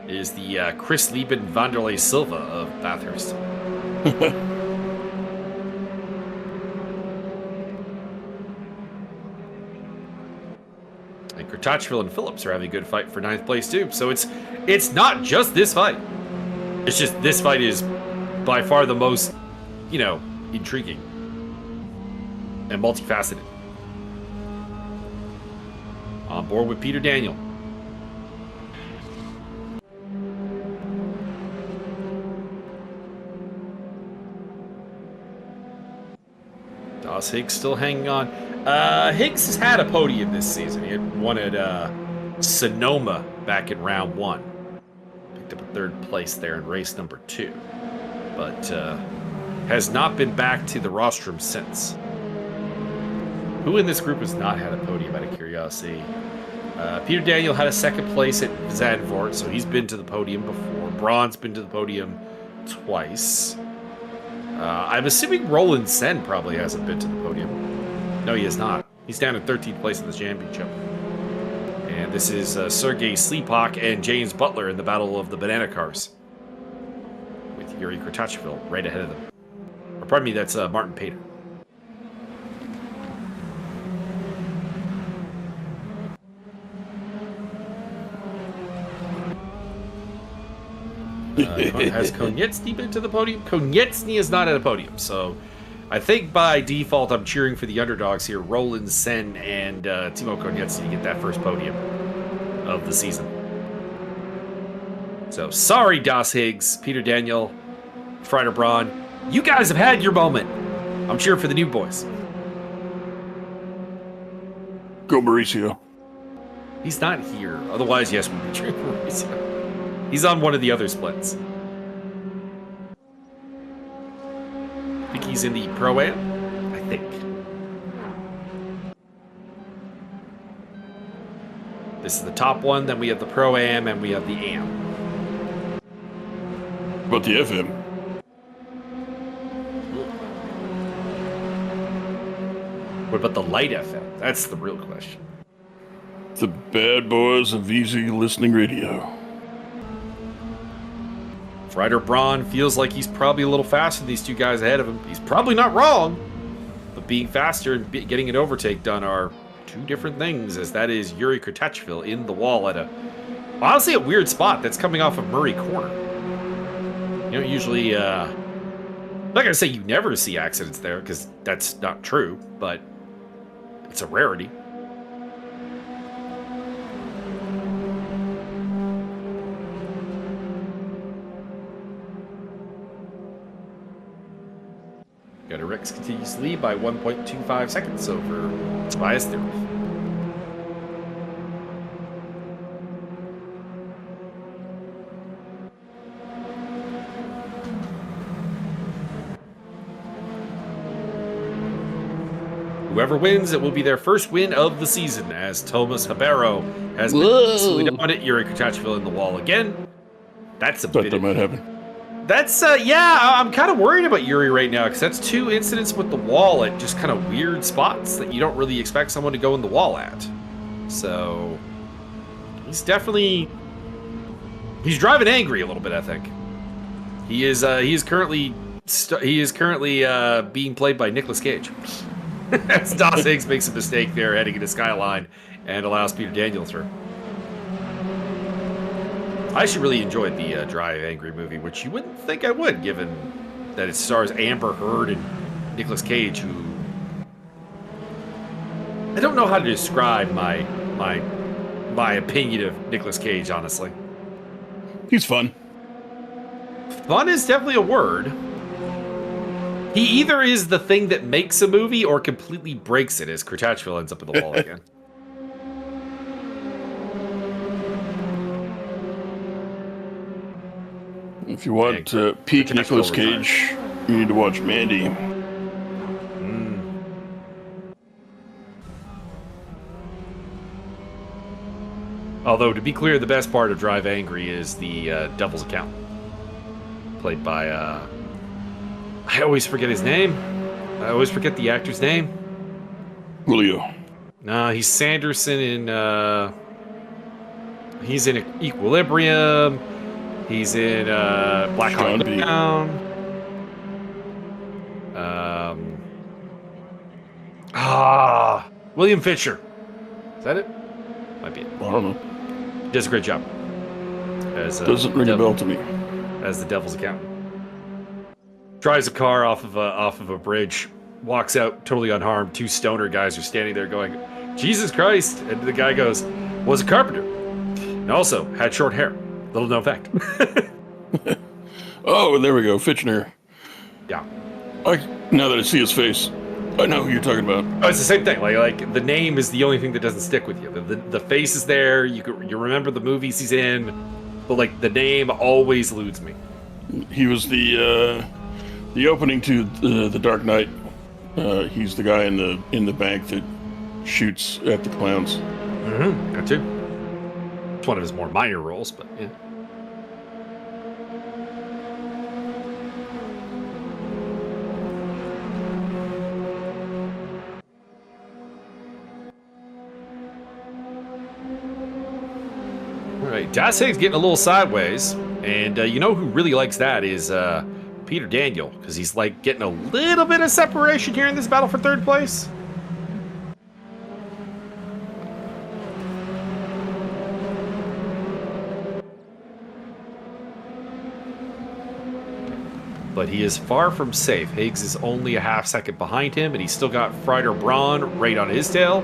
It is the Chris Lieben Vanderlei Silva of Bathurst. And Kurtachville and Phillips are having a good fight for 9th place too. So it's not just this fight. It's just this fight is by far the most, intriguing and multifaceted. On board with Peter Daniel. Das Higgs still hanging on. Higgs has had a podium this season. He had won at Sonoma back in round 1. Picked up a 3rd place there in race number 2. But has not been back to the rostrum since. Who in this group has not had a podium, out of curiosity? Peter Daniel had a 2nd place at Zandvoort, so he's been to the podium before. Braun's been to the podium twice. I'm assuming Roland Sen probably hasn't been to the podium. No, he has not. He's down in 13th place in the championship. And this is Sergei Sleepak and James Butler in the battle of the banana cars, with Yuri Kratachvil right ahead of them. Or pardon me, that's Martin Pater. Has Konieczny been to the podium? Konieczny is not at a podium, so I think by default I'm cheering for the underdogs here, Roland Sen and Timo Konieczny, to get that first podium of the season. So sorry, Das Higgs, Peter Daniel, Freider Braun. You guys have had your moment. I'm cheering for the new boys. Go Mauricio. He's not here. Otherwise, yes, we'd be cheering for Mauricio. He's on one of the other splits. I think he's in the Pro-Am, I think. This is the top one, then we have the Pro-Am, and we have the Am. What about the FM? What about the Light FM? That's the real question. The bad boys of easy listening radio. Ryder Braun feels like he's probably a little faster than these two guys ahead of him. He's probably not wrong, but being faster and getting an overtake done are two different things, as that is Yuri Kratachvil in the wall at honestly a weird spot that's coming off of Murray Corner. You know, usually, I'm not going to say you never see accidents there, because that's not true, but it's a rarity. Rex continues to lead by 1.25 seconds over Tobias Thierhoff. Whoever wins, it will be their first win of the season, as Thomas Habero has been slowly on it. Yuri Kratachvil in the wall again. That's a bit. That might happen. That's, yeah, I'm kind of worried about Yuri right now, because that's 2 incidents with the wall at just kind of weird spots that you don't really expect someone to go in the wall at. So, he's definitely, he's driving angry a little bit, I think. He is currently being played by Nicolas Cage. As Das Higgs makes a mistake there, heading into Skyline, and allows Peter Daniel through. I actually really enjoyed the Drive Angry movie, which you wouldn't think I would, given that it stars Amber Heard and Nicolas Cage, who... I don't know how to describe my opinion of Nicolas Cage, honestly. He's fun. Fun is definitely a word. He either is the thing that makes a movie or completely breaks it, as Kratachvil ends up in the wall again. If you want peak Nicolas Cage, you need to watch Mandy. Although, to be clear, the best part of Drive Angry is the Devil's Account. Played by, I always forget his name. I always forget the actor's name. Julio. No, he's Sanderson in, he's in Equilibrium. He's in Black Hawk Down. William Fisher. Is that it? Might be it. I don't know. He does a great job. As, doesn't ring a bell to me. As the Devil's Accountant. Drives a car off of a bridge, walks out totally unharmed. 2 stoner guys are standing there going, "Jesus Christ!" And the guy goes, "Was a carpenter, and also had short hair." Little known fact. Oh, and there we go, Fitchner. Yeah. Now that I see his face, I know who you're talking about. Oh, it's the same thing. Like the name is the only thing that doesn't stick with you. The face is there. You remember the movies he's in, but like the name always eludes me. He was the opening to the Dark Knight. He's the guy in the bank that shoots at the clowns. Mm-hmm. Got too. It's one of his more minor roles, but yeah. All right, Das Higgs getting a little sideways, and you know who really likes that is Peter Daniel, because he's like getting a little bit of separation here in this battle for third place. But he is far from safe. Higgs is only a half second behind him, and he's still got Freider Braun right on his tail,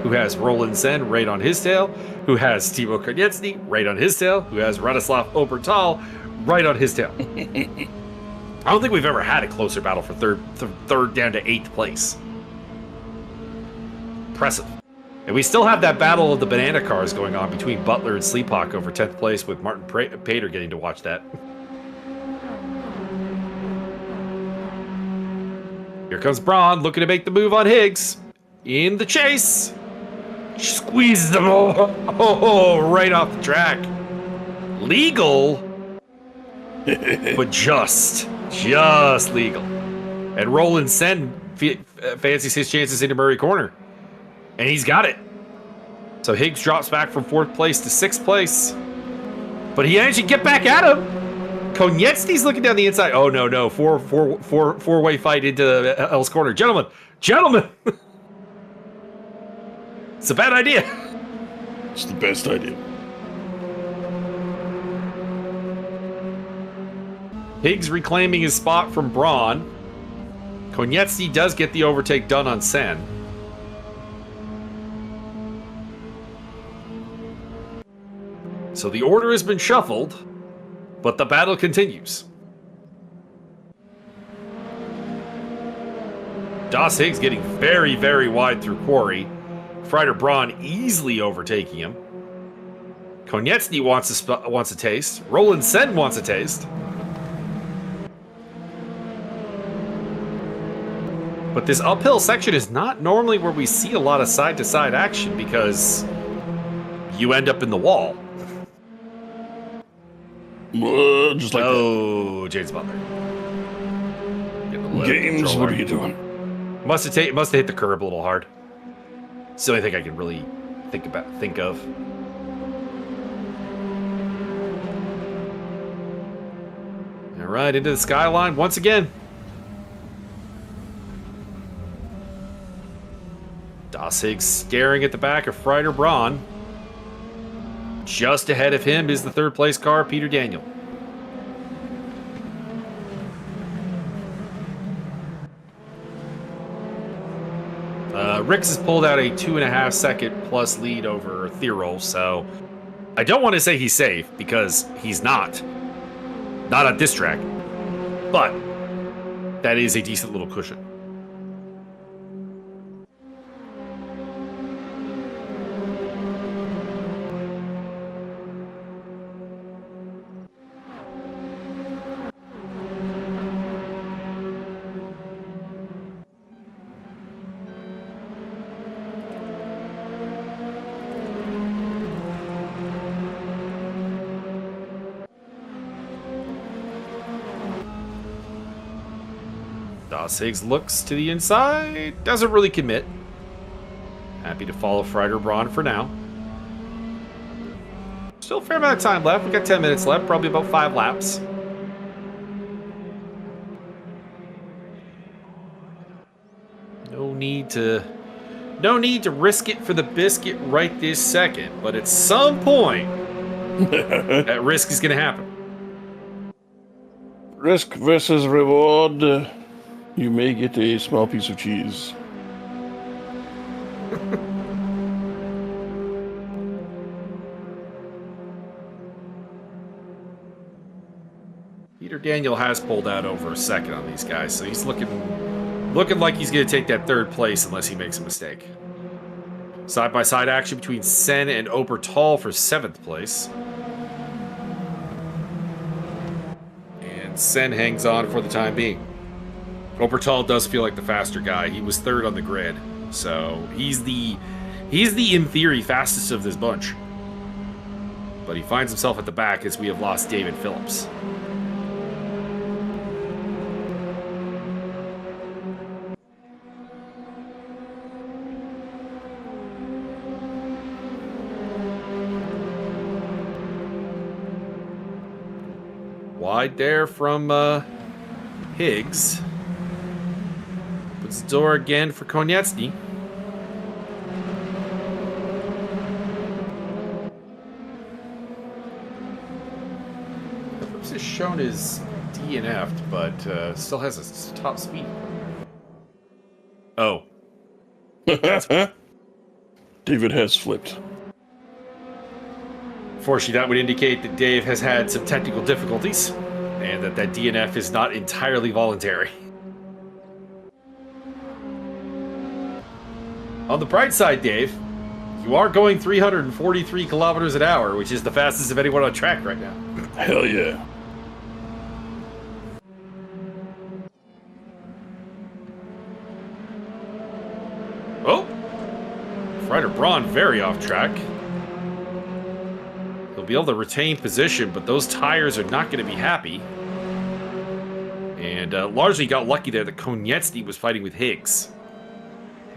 who has Roland Sen right on his tail, who has Timo Konietzny right on his tail, who has Radoslav Obertal right on his tail. I don't think we've ever had a closer battle for third down to 8th place. Impressive. And we still have that battle of the banana cars going on between Butler and Sleephawk over 10th place, with Martin Pater getting to watch that. Here comes Braun, looking to make the move on Higgs. In the chase. Squeezes them all right off the track. Legal, but just legal. And Roland Sen fancies his chances into Murray Corner. And he's got it. So Higgs drops back from 4th place to 6th place. But he managed to get back at him. Konietzny's looking down the inside. Oh, no. Four-way fight into L's corner. Gentlemen. It's a bad idea. It's the best idea. Higgs reclaiming his spot from Braun. Konietzny does get the overtake done on Sen. So the order has been shuffled, but the battle continues. Das Higgs getting very, very wide through Quarry. Freider Braun easily overtaking him. Konietzny wants a taste. Roland Sen wants a taste. But this uphill section is not normally where we see a lot of side-to-side action, because you end up in the wall. Just like that. James Butler. Games, what are you doing? Must have hit the curb a little hard. It's the only thing I can really think of. All right, into the skyline once again. Das Higgs staring at the back of Freider Braun. Just ahead of him is the 3rd place car, Peter Daniel. Rix has pulled out a 2.5 second plus lead over Thirol, so I don't want to say he's safe, because he's not. Not at this track. But that is a decent little cushion. Das Higgs looks to the inside, doesn't really commit. Happy to follow Freider Braun for now. Still a fair amount of time left. We've got 10 minutes left, probably about 5 laps. No need to risk it for the biscuit right this second, but at some point, that risk is going to happen. Risk versus reward. You may get a small piece of cheese. Peter Daniel has pulled out over a second on these guys, so he's looking Looking like he's going to take that third place unless he makes a mistake. Side-by-side action between Sen and Obertal for 7th place. And Sen hangs on for the time being. Obertal does feel like the faster guy. He was 3rd on the grid. So he's the in theory fastest of this bunch. But he finds himself at the back as we have lost David Phillips. Wide there from Higgs. Opens the door again for Konieczny. Phillips is shown as DNF'd, but still has a top speed. Oh. David has flipped. Fortunately, that would indicate that Dave has had some technical difficulties, and that DNF is not entirely voluntary. On the bright side, Dave, you are going 343 kilometers an hour, which is the fastest of anyone on track right now. Hell yeah. Oh! Ryder Braun very off track. He'll be able to retain position, but those tires are not going to be happy. And largely got lucky there that Konieczny was fighting with Higgs.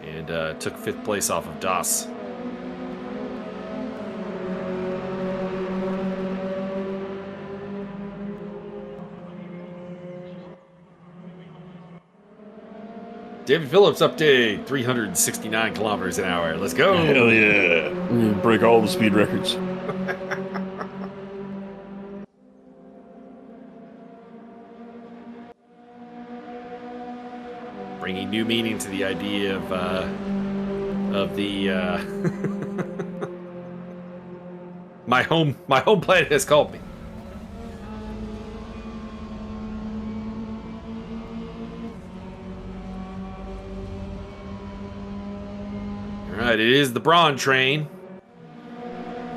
And took 5th place off of Das. David Phillips update, 369 kilometers an hour. Let's go. Hell yeah. We're gonna break all the speed records. Bringing new meaning to the idea of the my home planet has called me. All right, it is the Braun train.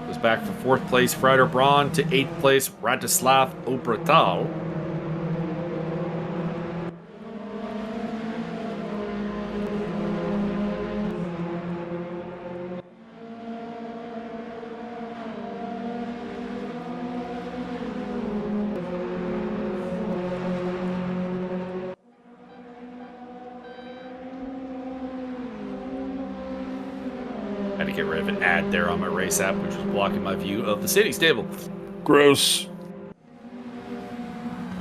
Goes back from 4th place Ryder Braun to 8th place Radoslav Obratal. Had to get rid of an ad there on my race app, which was blocking my view of the city stable. Gross.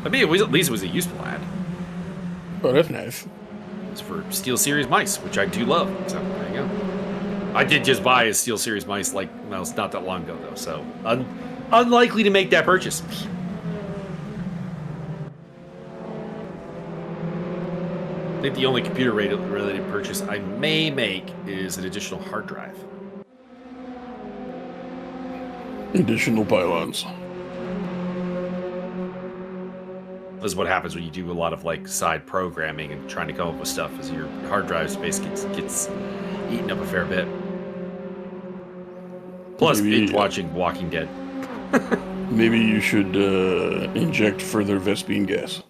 I mean, at least it was a useful ad. Oh, that's nice. It's for Steel Series mice, which I do love. So there you go. I did just buy a Steel Series mice, well, it's not that long ago though, so unlikely to make that purchase. I think the only computer-related purchase I may make is an additional hard drive. Additional pylons. This is what happens when you do a lot of side programming and trying to come up with stuff, is your hard drive space gets eaten up a fair bit. Plus binge watching Walking Dead. Maybe you should inject further Vespine gas.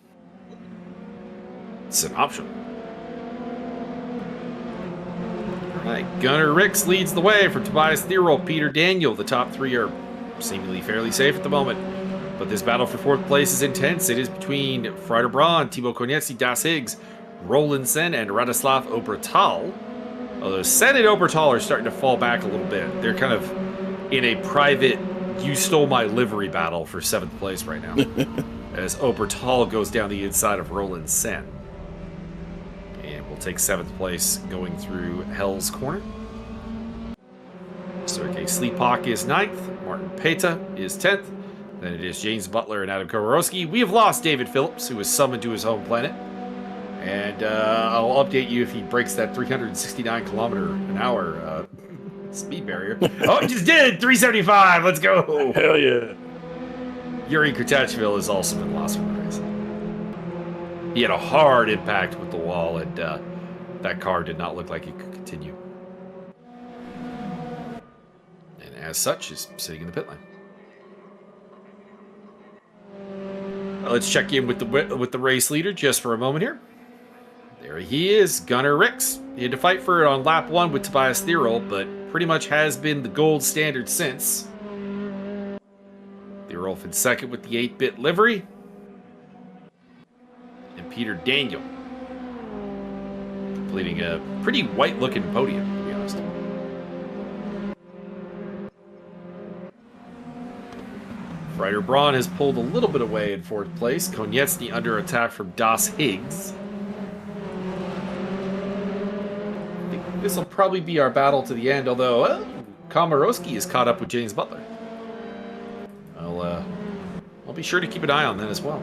It's an option. Alright, Gunnar Ricks leads the way for Tobias Thierol, Peter Daniel. The top 3 are seemingly fairly safe at the moment. But this battle for 4th place is intense. It is between Ryder Braun, Thibaut Konieczny, Das Higgs, Roland Sen, and Radoslav Obertal. Although Sen and Obertal are starting to fall back a little bit. They're kind of in a private, you stole my livery battle for 7th place right now. As Obertal goes down the inside of Roland Sen. And we'll take 7th place going through Hell's Corner. Sergei Sleepak is 9th. Martin Peta is 10th. Then it is James Butler and Adam Kowarowski. We have lost David Phillips, who was summoned to his home planet. And I'll update you if he breaks that 369 kilometer an hour speed barrier. Oh, he just did! 375! Let's go! Hell yeah. Yuri Kurtachville has also been lost from the race. He had a hard impact with the wall, and that car did not look like it could continue. And as such, is sitting in the pit lane. Let's check in with the race leader just for a moment here. There he is, Gunnar Ricks. He had to fight for it on lap 1 with Tobias Thierol, but pretty much has been the gold standard since. Thierolf in second with the 8-bit livery. And Peter Daniel completing a pretty white-looking podium, to be honest. Ryder Braun has pulled a little bit away in 4th place. Konieczny under attack from Das Higgs. I think this will probably be our battle to the end, although Komorowski is caught up with James Butler. I'll be sure to keep an eye on that as well.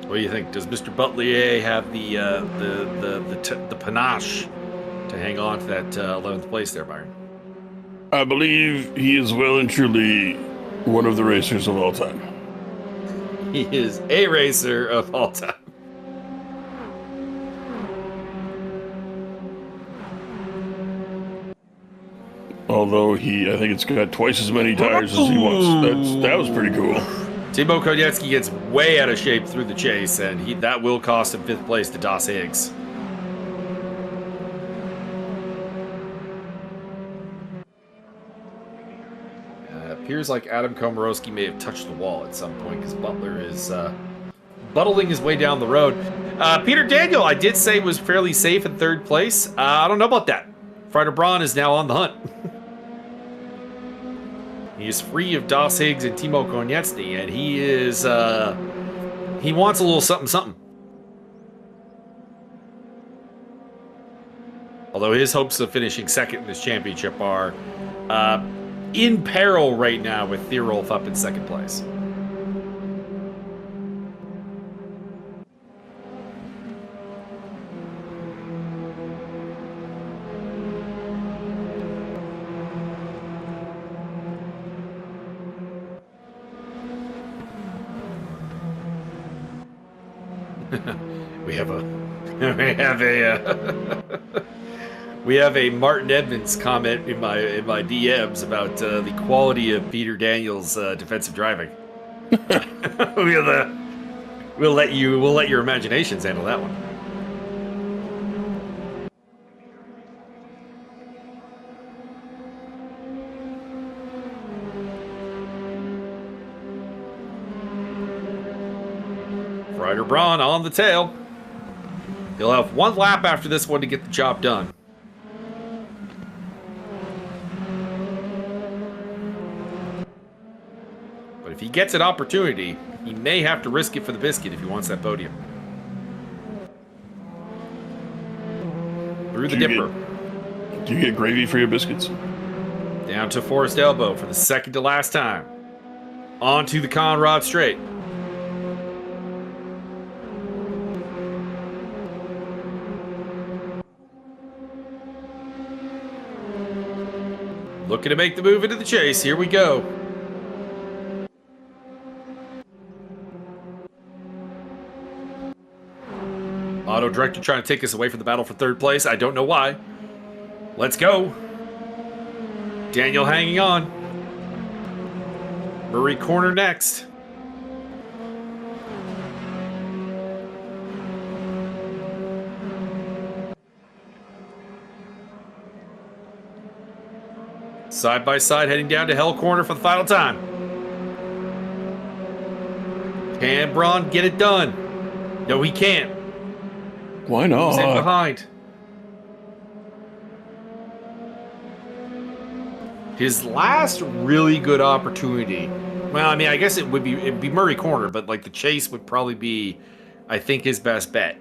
What do you think? Does Mr. Butler have the panache to hang on to that 11th place there, Byron? I believe he is well and truly one of the racers of all time. He is a racer of all time. Although I think it's got twice as many tires as he wants. That was pretty cool. Timo Konieczny gets way out of shape through the chase, and that will cost him 5th place to Das Higgs. Appears like Adam Komorowski may have touched the wall at some point because Butler is buttling his way down the road. Peter Daniel, I did say, was fairly safe in 3rd place. I don't know about that. Ryder Braun is now on the hunt. He is free of Das Higgs and Timo Konieczny, and he is he wants a little something. Although his hopes of finishing 2nd in this championship are in peril right now with Thierolf up in 2nd place. We have a Martin Edmonds comment in my DMs about the quality of Peter Daniel's defensive driving. We'll let your imaginations handle that one. Ryder Braun on the tail. He'll have 1 lap after this one to get the job done. But if he gets an opportunity, he may have to risk it for the biscuit if he wants that podium. Through the dipper. Do you get gravy for your biscuits? Down to Forest Elbow for the 2nd to last time. Onto the Conrad Straight. Looking to make the move into the chase. Here we go. Auto Director trying to take us away from the battle for 3rd place. I don't know why. Let's go. Daniel hanging on. Murray corner next. Side by side, heading down to Hell Corner for the final time. Can Braun get it done? No, he can't. Why not? He's in behind. His last really good opportunity. Well, I mean, I guess it'd be Murray Corner, but like the chase would probably be, I think, his best bet.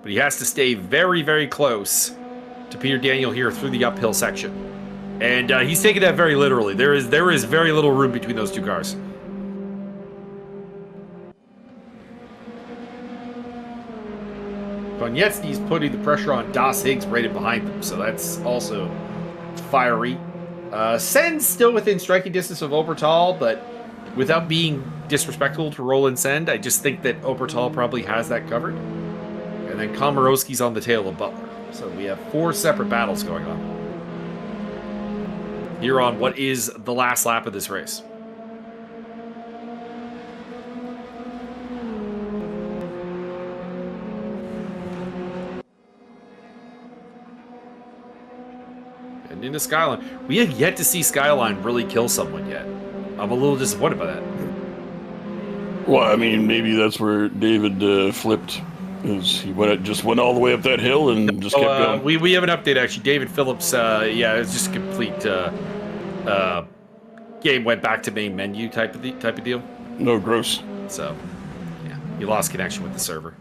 But he has to stay very, very close to Peter Daniel here through the uphill section. And he's taking that very literally. There is very little room between those two cars. Konieczny's putting the pressure on Das Higgs right in behind them, so that's also fiery. Sen's still within striking distance of Obertal, but without being disrespectful to Roland Send, I just think that Obertal probably has that covered. And then Komorowski's on the tail of Butler. So we have 4 separate battles going on here on what is the last lap of this race. And into Skyline. We have yet to see Skyline really kill someone yet. I'm a little disappointed by that. Well, I mean, maybe that's where David flipped. He just went all the way up that hill and just kept going. We have an update, actually. David Phillips, it's just a complete game went back to main menu type of deal. No, gross. So, yeah, he lost connection with the server.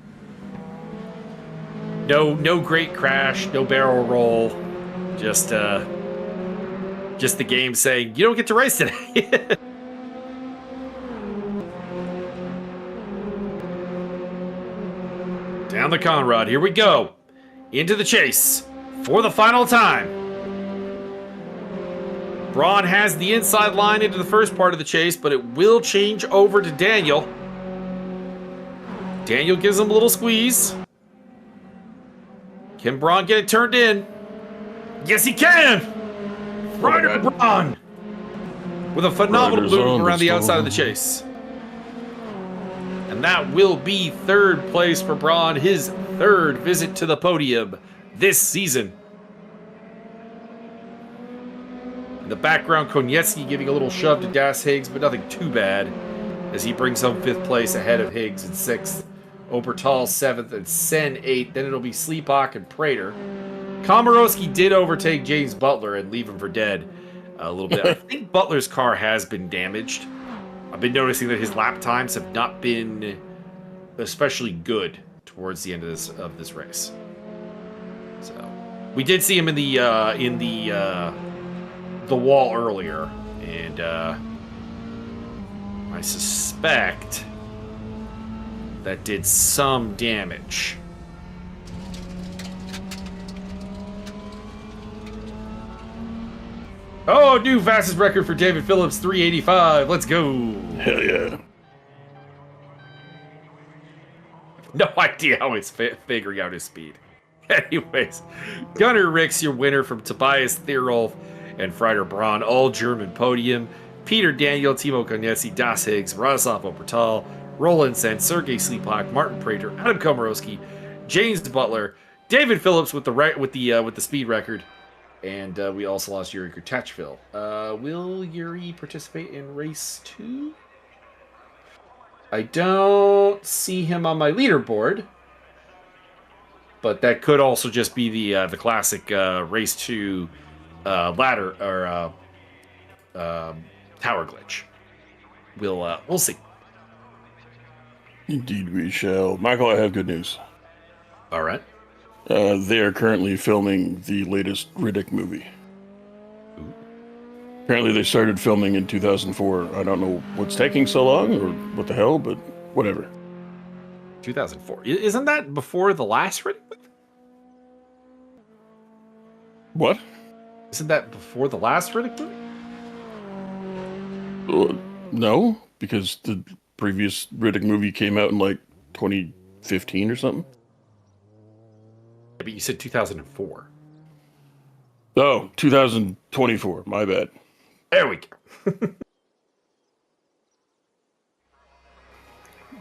No great crash, no barrel roll, just the game saying you don't get to race today. Down the Conrad, here we go. Into the chase for the final time. Braun has the inside line into the first part of the chase, but it will change over to Daniel. Daniel gives him a little squeeze. Can Braun get it turned in? Yes, he can! Ryder Braun! With a phenomenal move around the outside of the chase. And that will be 3rd place for Braun, his 3rd visit to the podium this season. In the background, Konietzki giving a little shove to Das Higgs, but nothing too bad, as he brings home 5th place ahead of Higgs in 6th. Obertal 7th and Sen 8th. Then it'll be Sleepak and Prater. Komorowski did overtake James Butler and leave him for dead a little bit. I think Butler's car has been damaged. I've been noticing that his lap times have not been especially good towards the end of this race. So we did see him in the wall earlier, and I suspect that did some damage. Oh, new fastest record for David Phillips, 385. Let's go. Hell yeah. No idea how he's figuring out his speed. Anyways, Gunnar Ricks, your winner from Tobias Thierolf and Frieder Braun, all German podium. Peter Daniel, Timo Konietzki, Das Higgs, Radoslav Obertal, Roland Sen, Sergei Sleepak, Martin Prater, Adam Komorowski, James Butler, David Phillips with the speed record. And we also lost Yuri Kurtachville. Will Yuri participate in race 2? I don't see him on my leaderboard. But that could also just be the classic race 2 ladder or tower glitch. We'll see. Indeed we shall. Michael, I have good news. All right. They are currently filming the latest Riddick movie. Ooh. Apparently they started filming in 2004. I don't know what's taking so long or what the hell, but whatever. 2004. Isn't that before the last Riddick movie? What? Isn't that before the last Riddick movie? No, because the previous Riddick movie came out in like 2015 or something. Yeah, but you said 2004. Oh, 2024. My bad. There we go.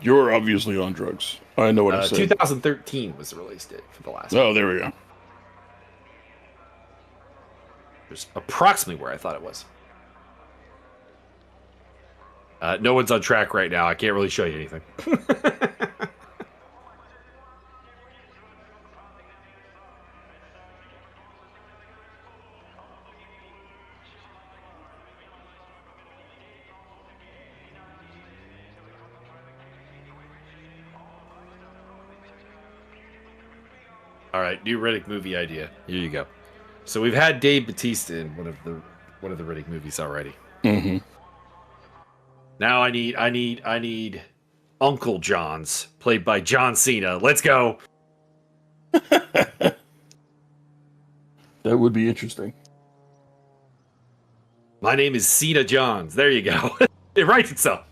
You're obviously on drugs. I know what I said. 2013 was the release date for the last one. Oh, there we go. Just approximately where I thought it was. No one's on track right now. I can't really show you anything. All right, new Riddick movie idea. Here you go. So we've had Dave Bautista in one of the Riddick movies already. Mm-hmm. Now I need Uncle John's, played by John Cena. Let's go. That would be interesting. My name is Cena Johns. There you go. It writes itself.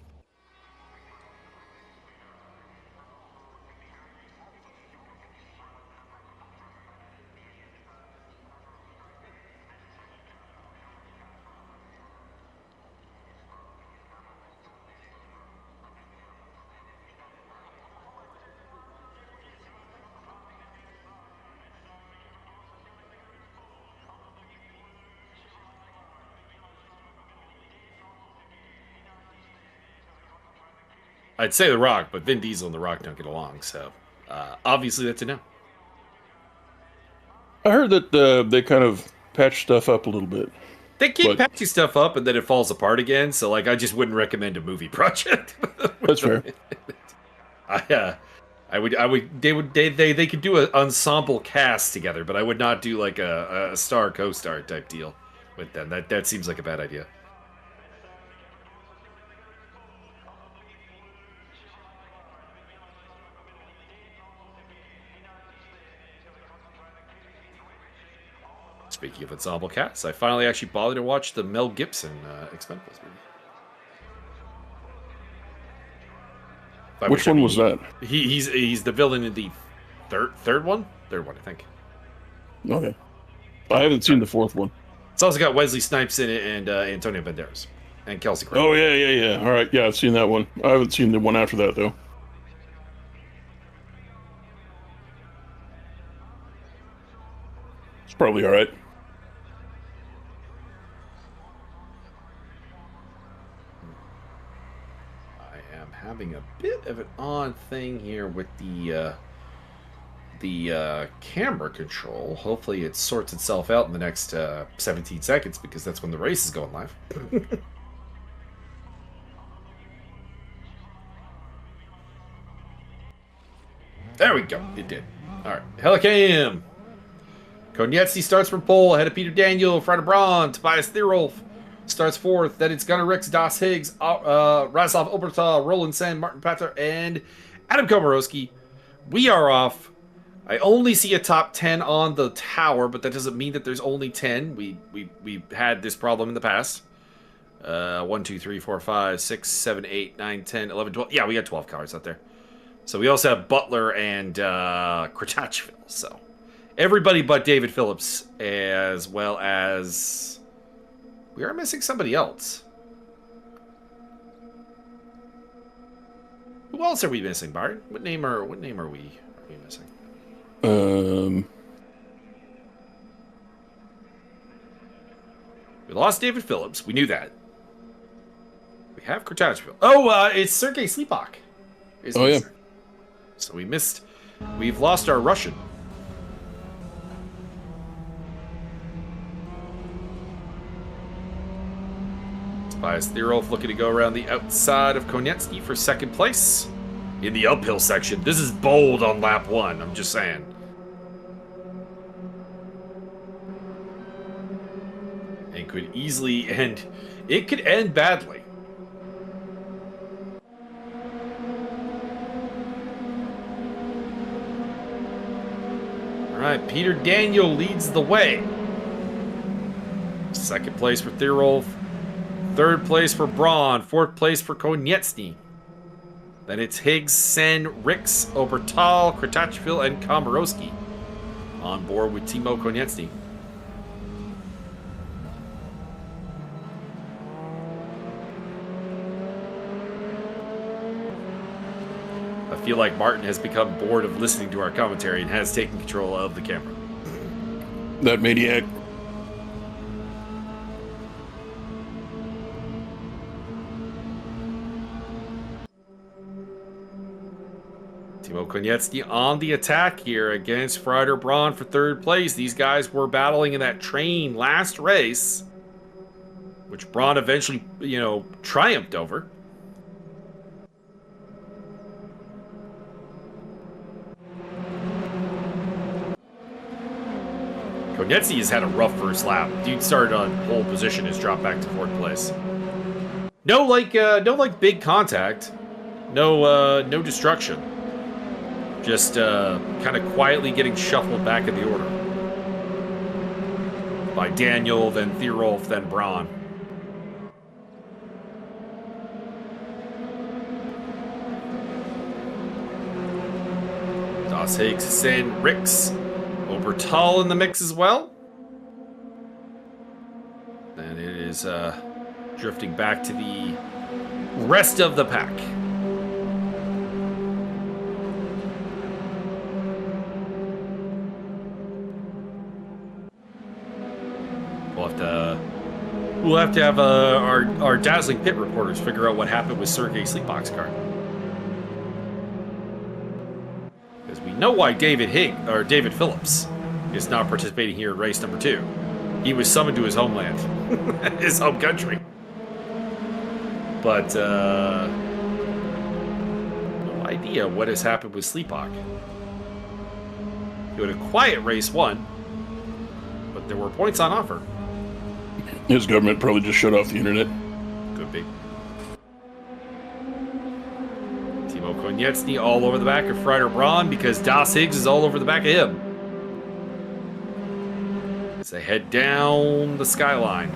I'd say The Rock, but Vin Diesel and The Rock don't get along, so obviously that's a no. I heard that they kind of patched stuff up a little bit. They keep patching stuff up and then it falls apart again, so like I just wouldn't recommend a movie project. That's fair. They could do an ensemble cast together, but I would not do like a star co-star type deal with them. That seems like a bad idea. Speaking of ensemble casts, I finally actually bothered to watch the Mel Gibson Expendables movie. Which one was that? He's the villain in the third one, I think. Okay, I haven't seen the fourth one. It's also got Wesley Snipes in it and Antonio Banderas and Kelsey Grammer. Oh yeah. All right, yeah, I've seen that one. I haven't seen the one after that though. It's probably all right. Having a bit of an odd thing here with the camera control. Hopefully it sorts itself out in the next 17 seconds because that's when the race is going live. There we go. It did. All right. Helicam. Konietzki starts from pole ahead of Peter Daniel, Frida Braun, Tobias Thierolf starts fourth. Then it's Gunnar Ricks, Das Higgs, Radoslav Obertal, Roland Sen, Martin Pater, and Adam Komorowski. We are off. I only see a top 10 on the tower, but that doesn't mean that there's only 10. We had this problem in the past. 1, 2, 3, 4, 5, 6, 7, 8, 9, 10, 11, 12. Yeah, we got 12 cars out there. So we also have Butler and Kratachville. So everybody but David Phillips, as well as... We are missing somebody else. Who else are we missing, Byron? What name are we missing? We lost David Phillips. We knew that. We have Kratachville. Oh, it's Sergei Sleepak. Oh yeah. So we've lost our Russian. Tobias Thierolf looking to go around the outside of Konietzki for second place in the uphill section. This is bold on lap 1, I'm just saying. It could easily end. It could end badly. All right, Peter Daniel leads the way. Second place for Thierolf. Third place for Braun. Fourth place for Konietzki. Then it's Higgs, Sen, Ricks, Obertal, Kratachville, and Komorowski on board with Timo Konietzki. I feel like Martin has become bored of listening to our commentary and has taken control of the camera. That maniac. Timo Konietzki on the attack here against Freider Braun for third place. These guys were battling in that train last race, which Braun eventually, triumphed over. Konietzki has had a rough first lap. Dude started on pole position, has dropped back to fourth place. No big contact, no destruction. Just kind of quietly getting shuffled back in the order by Daniel, then Thierolf, then Braun. Das Higgs, Sen, Ricks, Obertal in the mix as well. And it is drifting back to the rest of the pack. We'll have to have our dazzling pit reporters figure out what happened with Sergey's Sleepbox car. Because we know why David Phillips is not participating here in race number 2. He was summoned to his homeland, his home country. But no idea what has happened with Sleephawk. He had a quiet race 1, but there were points on offer. His government probably just shut off the internet. Could be. Timo Konietzny all over the back of Frieder Braun because Das Higgs is all over the back of him. As they head down the skyline.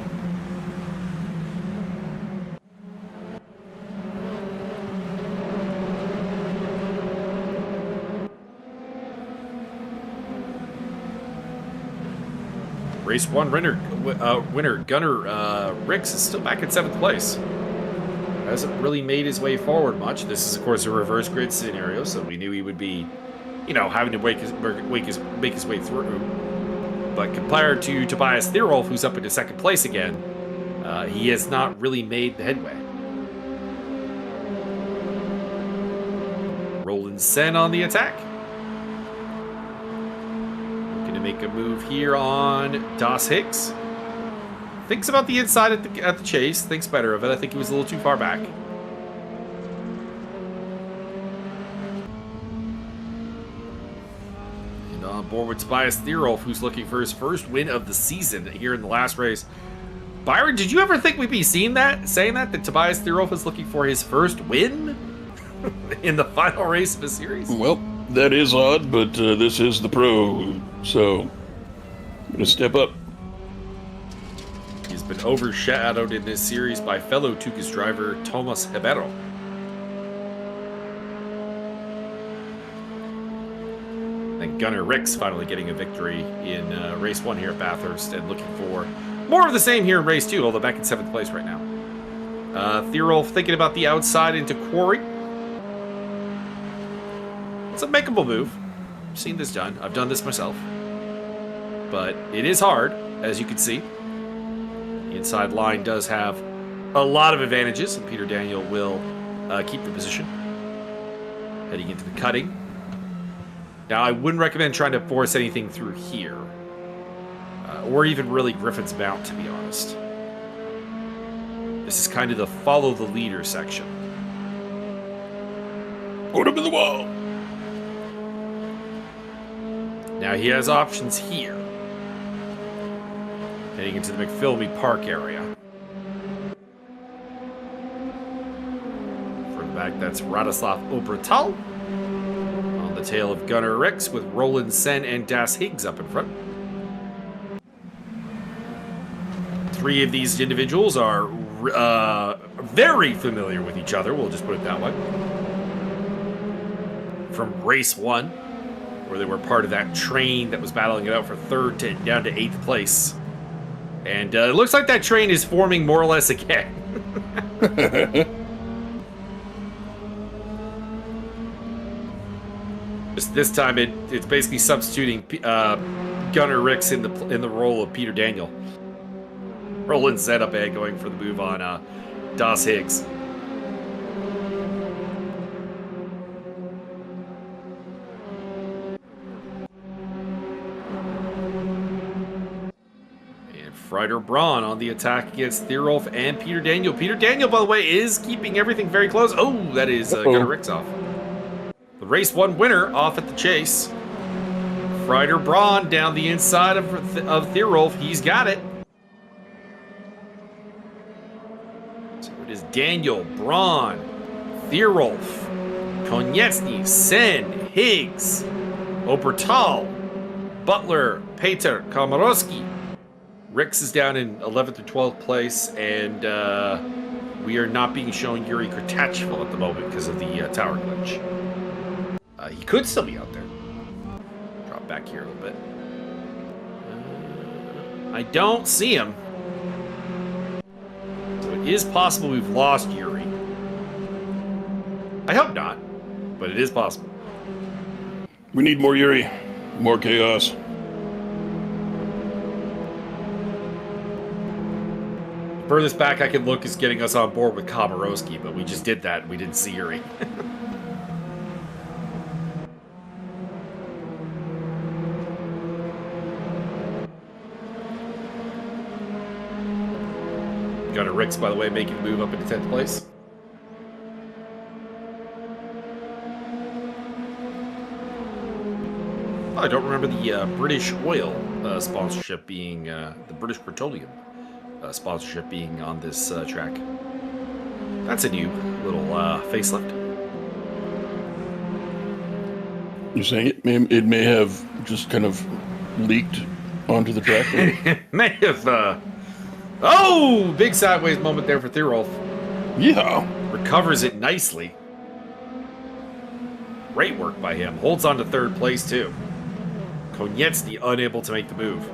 Race 1 winner Gunnar Ricks is still back in 7th place. Hasn't really made his way forward much. This is, of course, a reverse grid scenario, so we knew he would be, having to make his way through. But compared to Tobias Thierolf, who's up into 2nd place again, he has not really made the headway. Roland Sen on the attack. To make a move here on Das Higgs. Thinks about the inside at the chase. Thinks better of it. I think he was a little too far back. And on board with Tobias Thierolf, who's looking for his first win of the season here in the last race. Byron, did you ever think we'd be saying that Tobias Thierolf is looking for his first win in the final race of the series? Well, that is odd, but this is the pro, so I'm going to step up. He's been overshadowed in this series by fellow Tucas driver Tomas Ribeiro. And Gunnar Ricks finally getting a victory in race 1 here at Bathurst and looking for more of the same here in race 2, although back in 7th place right now. Thierolf thinking about the outside into Quarry. It's a makeable move. I've seen this done. I've done this myself. But it is hard, as you can see. The inside line does have a lot of advantages, and Peter Daniel will keep the position. Heading into the cutting. Now, I wouldn't recommend trying to force anything through here. Or even really Griffin's Mount, to be honest. This is kind of the follow the leader section. Put him in the wall! Now he has options here. Heading into the McPhilby Park area. From the back, that's Radoslav Obratal. On the tail of Gunnar Ricks with Roland Sen and Das Higgs up in front. 3 of these individuals are very familiar with each other, we'll just put it that way. From race 1. Where they were part of that train that was battling it out for 3rd down to 8th place. And it looks like that train is forming more or less again. This time it's basically substituting Gunnar Ricks in the role of Peter Daniel. Roland set up ahead going for the move on Das Higgs. Frieder Braun on the attack against Thierolf and Peter Daniel. Peter Daniel, by the way, is keeping everything very close. Oh, that is Gunnar Ricks off. The race 1 winner off at the chase. Frieder Braun down the inside of Thierolf. He's got it. So it is Daniel, Braun, Thierolf, Konietzny, Sen, Higgs, Obertal, Butler, Peter, Komorowski. Ricks is down in 11th or 12th place, and we are not being shown Yuri Kurtachvil at the moment because of the tower glitch. He could still be out there. back here a little bit. I don't see him. So it is possible we've lost Yuri. I hope not, but it is possible. We need more Yuri. More chaos. Furthest back I can look is getting us on board with Komorowski, but we just did that and we didn't see Yuri. Gunnar Ricks, by the way, making the move up into 10th place. Oh, I don't remember the British Oil sponsorship being, the British Petroleum sponsorship being on this track. That's a new little facelift. You're saying it may have just kind of leaked onto the track? It may have... Oh! Big sideways moment there for Thierolf. Yeah. Recovers it nicely. Great work by him. Holds on to 3rd place, too. Konieczny unable to make the move.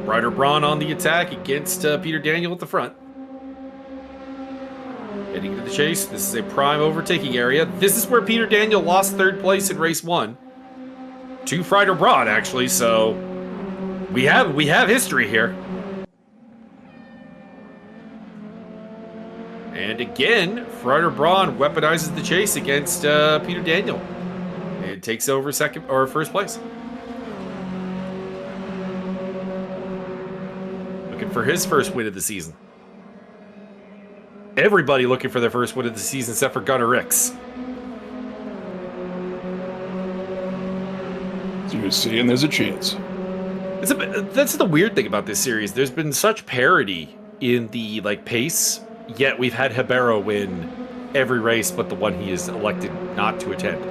Ryder Braun on the attack against Peter Daniel at the front. Heading to the chase. This is a prime overtaking area. This is where Peter Daniel lost 3rd place in race 1. To Ryder Braun, actually, so we have history here. And again, Ryder Braun weaponizes the chase against Peter Daniel. And takes over 1st place. Looking for his first win of the season. Everybody looking for their first win of the season except for Gunnar Ricks. So you're saying there's a chance. That's the weird thing about this series. There's been such parity in the pace, yet we've had Ribeiro win every race but the one he is elected not to attend.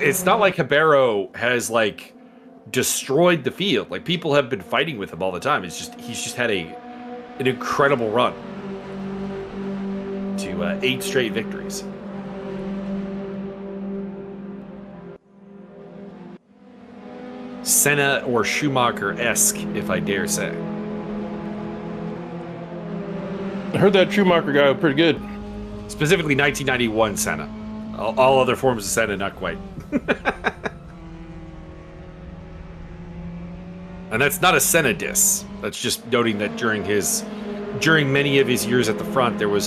It's not like Ribeiro has destroyed the field. People have been fighting with him all the time. It's just he's just had an incredible run to 8 straight victories. Senna or Schumacher-esque, if I dare say. I heard that Schumacher guy was pretty good. Specifically 1991 Senna. All other forms of Senna, not quite. And that's not a Senna diss. That's just noting that during many of his years at the front, there was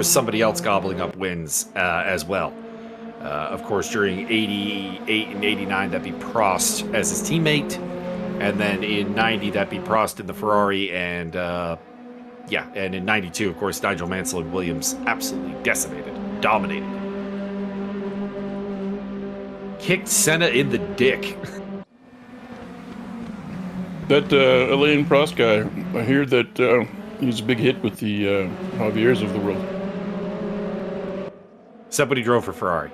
somebody else gobbling up wins as well. Of course, during 88 and 89, that'd be Prost as his teammate. And then in 90, that'd be Prost in the Ferrari. And and in 92, of course, Nigel Mansell and Williams absolutely decimated, dominated. Kicked Senna in the dick. That Alain Prost guy, I hear that he was a big hit with the Javier's of the world. Somebody drove for Ferrari.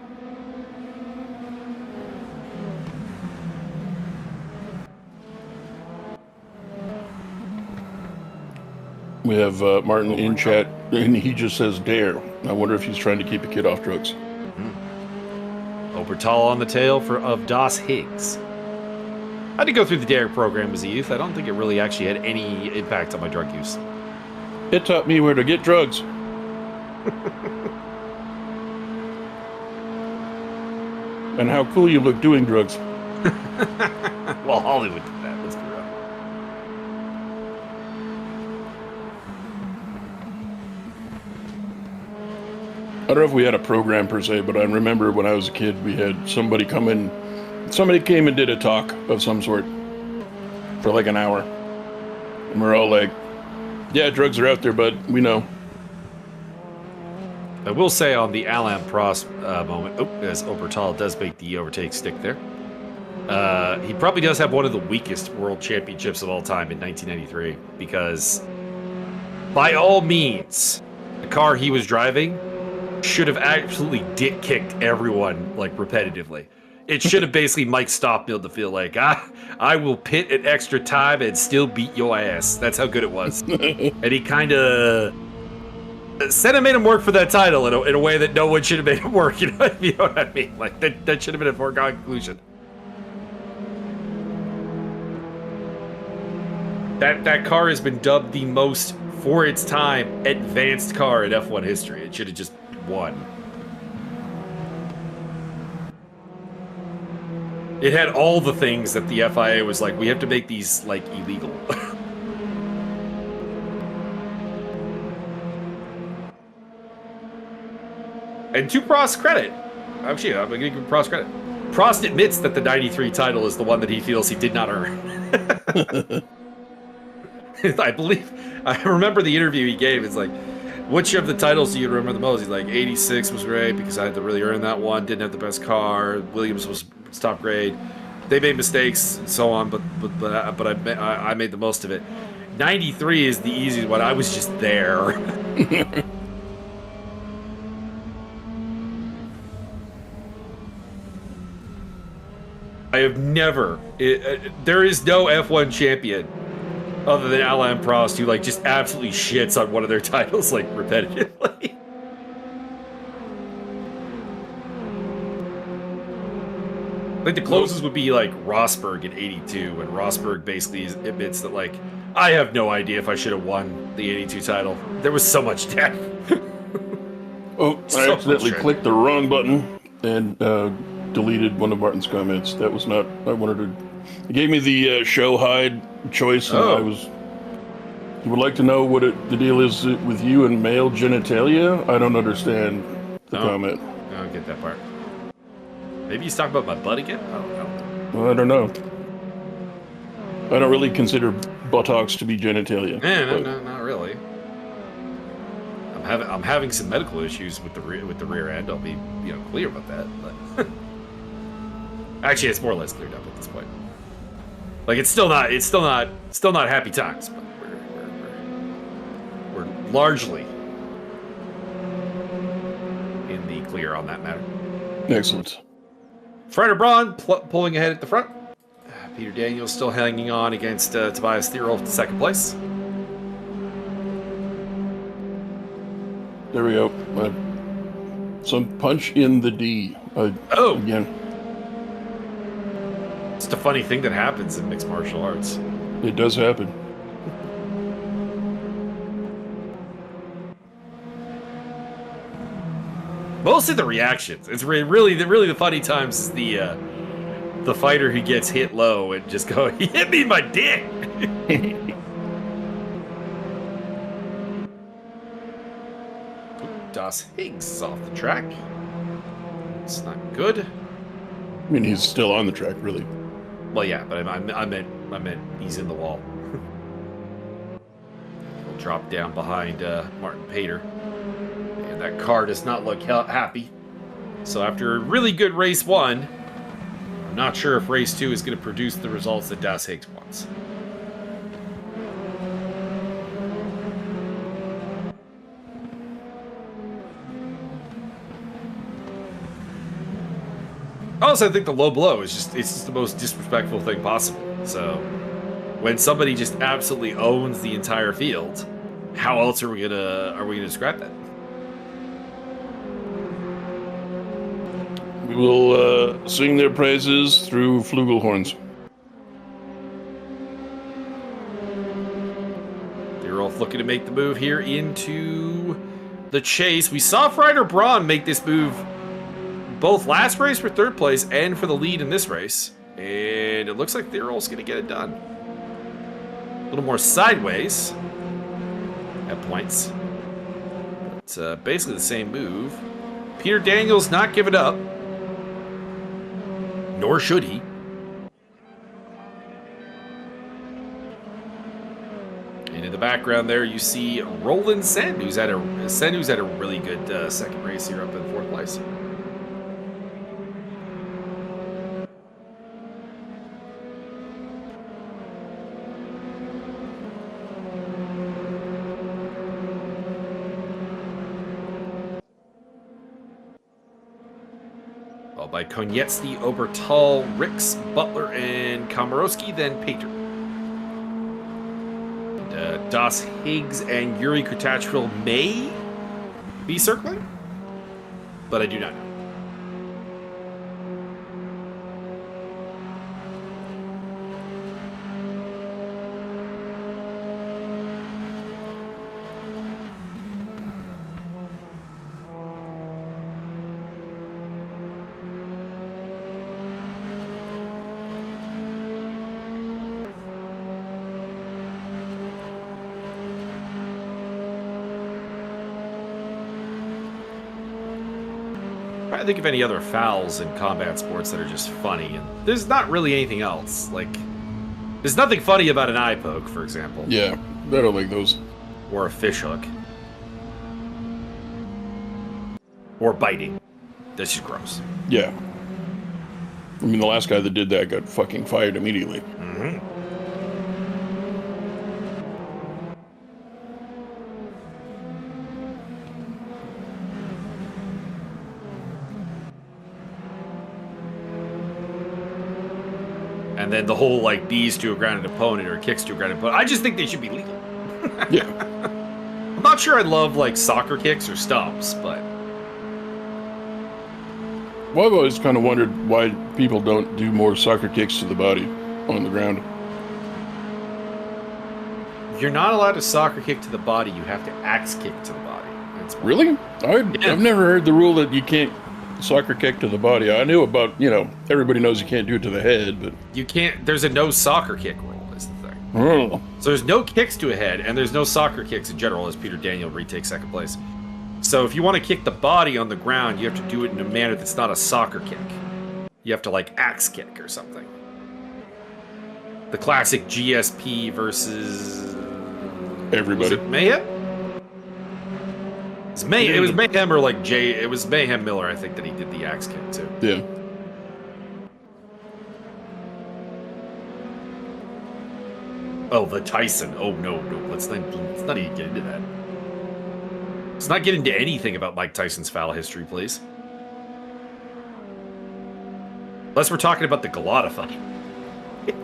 We have Martin in chat, and he just says dare. I wonder if he's trying to keep a kid off drugs. Obertal on the tail of Das Higgs. I did go through the dare program as a youth. I don't think it really actually had any impact on my drug use. It taught me where to get drugs. And how cool you look doing drugs. Well, Hollywood did that. Let's be real. I don't know if we had a program per se, but I remember when I was a kid, we had somebody come in. Somebody came and did a talk of some sort for an hour. And we're all like, yeah, drugs are out there, but we know. I will say on the Alain Prost moment, as Obertal does make the overtake stick there, he probably does have one of the weakest world championships of all time in 1993, because by all means, the car he was driving should have absolutely dick-kicked everyone, repetitively. It should have basically Mike Stoppfield to feel like, I will pit at extra time and still beat your ass. That's how good it was. And he kind of Senna made him work for that title in a way that no one should have made him work. You know what I mean? Like that should have been a foregone conclusion. That car has been dubbed the most, for its time, advanced car in F1 history. It should have just won. It had all the things that the FIA was like, we have to make these, like, illegal. And to Prost's credit, actually, I'm going to give Prost credit. Prost admits that the 93 title is the one that he feels he did not earn. I remember the interview he gave. It's like, which of the titles do you remember the most? He's like, 86 was great because I had to really earn that one. Didn't have the best car. Williams was top grade. They made mistakes and so on, but I made the most of it. 93 is the easiest one. I was just there. I have never. There is no F1 champion other than Alain Prost who like just absolutely shits on one of their titles like repetitively. Like the closest would be like Rosberg in '82, and Rosberg basically admits that like I have no idea if I should have won the '82 title. There was so much death. Oh, I accidentally clicked the wrong button and deleted one of Martin's comments. That was not. I wanted to. He gave me the show hide choice, and I was. He would like to know what the deal is with you and male genitalia. I don't understand the comment. I don't get that part. Maybe he's talking about my butt again? I don't know. Well, I don't know. I don't really consider buttocks to be genitalia. No, not really. I'm having some medical issues with the rear end. I'll be clear about that. But actually, it's more or less cleared up at this point. Like it's still not happy times, but we're largely in the clear on that matter. Excellent. Freder Braun pulling ahead at the front. Peter Daniels still hanging on against Tobias Thierolf in second place. There we go. Some punch in the D. Again. It's a funny thing that happens in mixed martial arts. It does happen. Mostly the reactions. It's really the funny times is the fighter who gets hit low and just go, he hit me in my dick. Das Higgs is off the track. It's not good. I mean, he's still on the track, really. Well, yeah, but I meant he's in the wall. He'll drop down behind Martin Pater. And that car does not look happy. So after a really good race 1, I'm not sure if race 2 is going to produce the results that Das Higgs wants. Also, I think the low blow is just the most disrespectful thing possible. So when somebody just absolutely owns the entire field, how else are we gonna describe that? We will sing their praises through flugelhorns. They're all looking to make the move here into the chase. We saw Freder Braun make this move both last race for third place and for the lead in this race. And it looks like Thierolf's going to get it done. A little more sideways at points. But basically the same move. Peter Daniels not giving up. Nor should he. And in the background there, you see Roland Sen, who's had a really good second race here up in fourth place. by Konietzki, Obertal, Ricks, Butler, and Komorowski, then Pater. Das Higgs and Yuri Kutachvil may be circling, but I do not know. I think of any other fouls in combat sports that are just funny, and there's not really anything else. Like, there's nothing funny about an eye poke, for example. Yeah, I don't like those. Or a fish hook. Or biting. That's just gross. Yeah. I mean, the last guy that did that got fucking fired immediately. Mm-hmm. And then the whole, like, knees to a grounded opponent or kicks to a grounded opponent. I just think they should be legal. Yeah. I'm not sure I love, like, soccer kicks or stomps, but... Well, I've always kind of wondered why people don't do more soccer kicks to the body on the ground. You're not allowed to soccer kick to the body. You have to axe kick to the body. Really? I've never heard the rule that you can't soccer kick to the body. I knew about, everybody knows you can't do it to the head, but... You can't... There's a no soccer kick rule, is the thing. Oh. So there's no kicks to a head, and there's no soccer kicks in general, as Peter Daniel retakes second place. So if you want to kick the body on the ground, you have to do it in a manner that's not a soccer kick. You have to, like, axe kick or something. The classic GSP versus... Everybody. Was it Mayhem? It was Mayhem or, like, it was Mayhem Miller, I think, that he did the axe kick, too. Yeah. Oh, the Tyson. Oh, no. Let's not even get into that. Let's not get into anything about Mike Tyson's foul history, please. Unless we're talking about the Galata fight.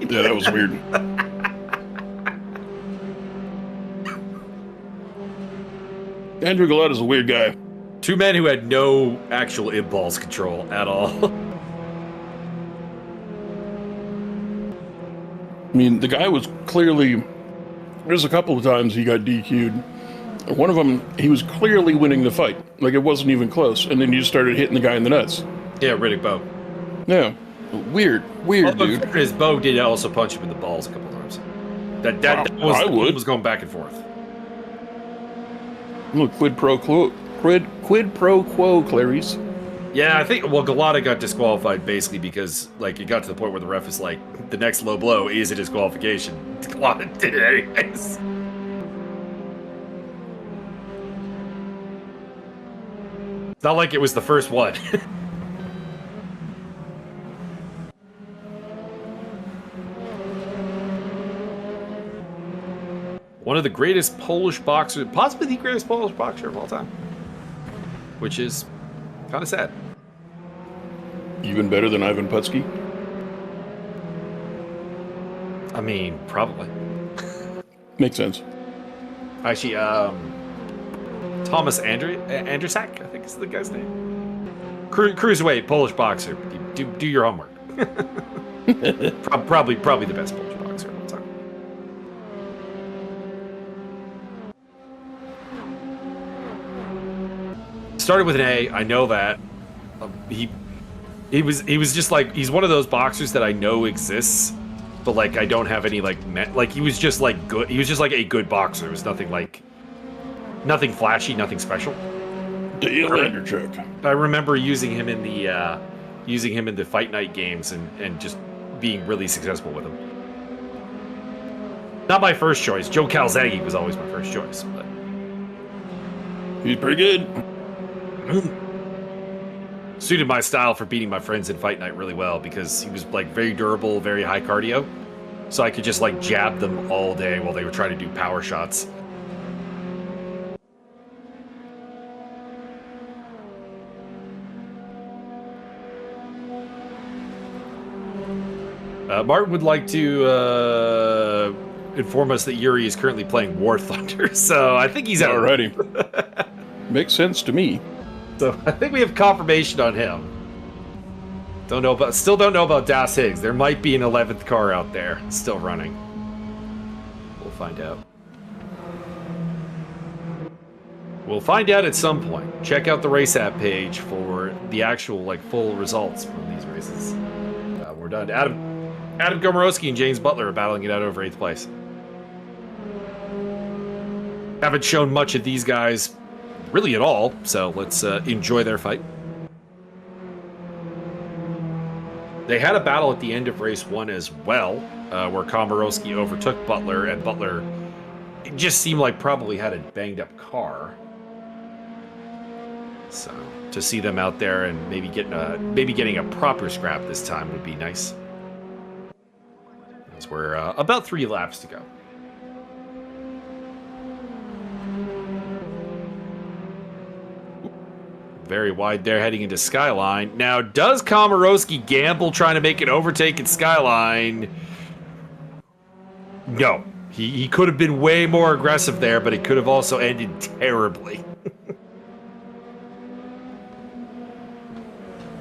Yeah, that was weird. Andrew Galata's a weird guy. Two men who had no actual impulse control at all. I mean, the guy was clearly... There's a couple of times he got DQ'd. One of them, he was clearly winning the fight. Like, it wasn't even close. And then you just started hitting the guy in the nuts. Yeah, Riddick Bowe. Yeah. Weird, dude. His Bowe did also punch him in the balls a couple times. That was going back and forth. Look, quid pro quo, Clarice. Yeah, I think, Galata got disqualified basically because, like, it got to the point where the ref is like, the next low blow is a disqualification. Galata did it anyways. It's not like it was the first one. One of the greatest Polish boxers, possibly the greatest Polish boxer of all time. Which is kind of sad. Even better than Ivan Putski? I mean, probably. Makes sense. Actually, Thomas Andrusak, I think is the guy's name. Cruiserweight, Polish boxer. Do your homework. Probably the best Polish boxer of all time. Started with an A. I know that. He was just like, he's one of those boxers that I know exists, but like I don't have any like he was just like good. He was just like a good boxer. It was nothing nothing flashy, nothing special. Dale Anderchuk. I remember using him in the Fight Night games and just being really successful with him. Not my first choice. Joe Calzaghe was always my first choice, but he's pretty good. Suited my style for beating my friends in Fight Night really well because he was like very durable, very high cardio. So I could just like jab them all day while they were trying to do power shots. Martin would like to inform us that Yuri is currently playing War Thunder, so I think he's out. Alrighty. Makes sense to me. So I think we have confirmation on him. Still don't know about Das Higgs. There might be an 11th car out there still running. We'll find out. We'll find out at some point. Check out the race app page for the actual full results from these races. We're done. Adam Gomorowski and James Butler are battling it out over 8th place. Haven't shown much of these guys really at all, so let's enjoy their fight. They had a battle at the end of race 1 as well, where Komorowski overtook Butler, and Butler, it just seemed like probably had a banged up car. So to see them out there and maybe getting a proper scrap this time would be nice. As we're about 3 laps to go. Very wide there, heading into Skyline. Now, does Komorowski gamble trying to make an overtake at Skyline? No. He could have been way more aggressive there, but it could have also ended terribly.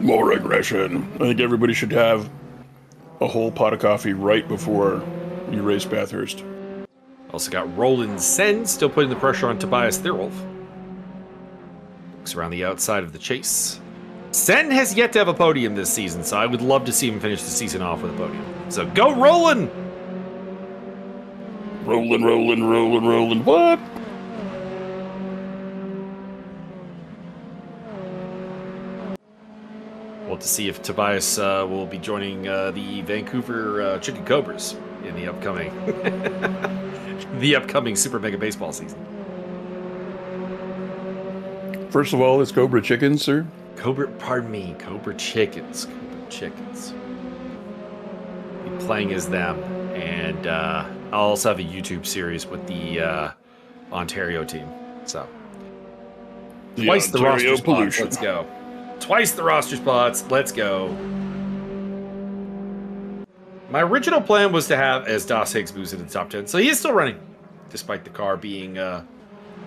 More aggression. I think everybody should have a whole pot of coffee right before you race Bathurst. Also got Roland Sen still putting the pressure on Tobias Thirolf. Looks around the outside of the chase. Sen has yet to have a podium this season, so I would love to see him finish the season off with a podium. So go Roland! Rolling. What? We'll have to see if Tobias will be joining the Vancouver Chicken Cobras in the upcoming Super Mega Baseball season. First of all, it's Cobra Chickens, sir. Cobra Chickens. Be playing as them, and I'll also have a YouTube series with the Ontario team. So twice the roster spots. Let's go. Twice the roster spots. Let's go. My original plan was to have as Das Higgs moves into the top 10, so he is still running, despite the car being a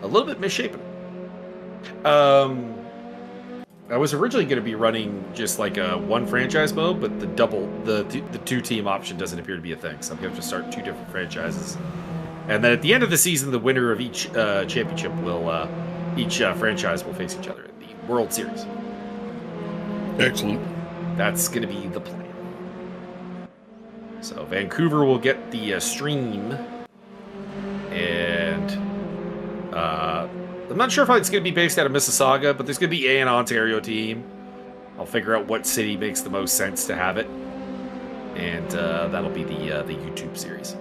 little bit misshapen. I was originally going to be running just like a one franchise mode, but the 2-team option doesn't appear to be a thing, so I'm going to have to start 2 different franchises. And then at the end of the season, the winner of each championship will, each franchise will face each other in the World Series. Excellent. That's going to be the plan. So Vancouver will get the stream, and I'm not sure if it's going to be based out of Mississauga, but there's going to be an Ontario team. I'll figure out what city makes the most sense to have it, and that'll be the YouTube series.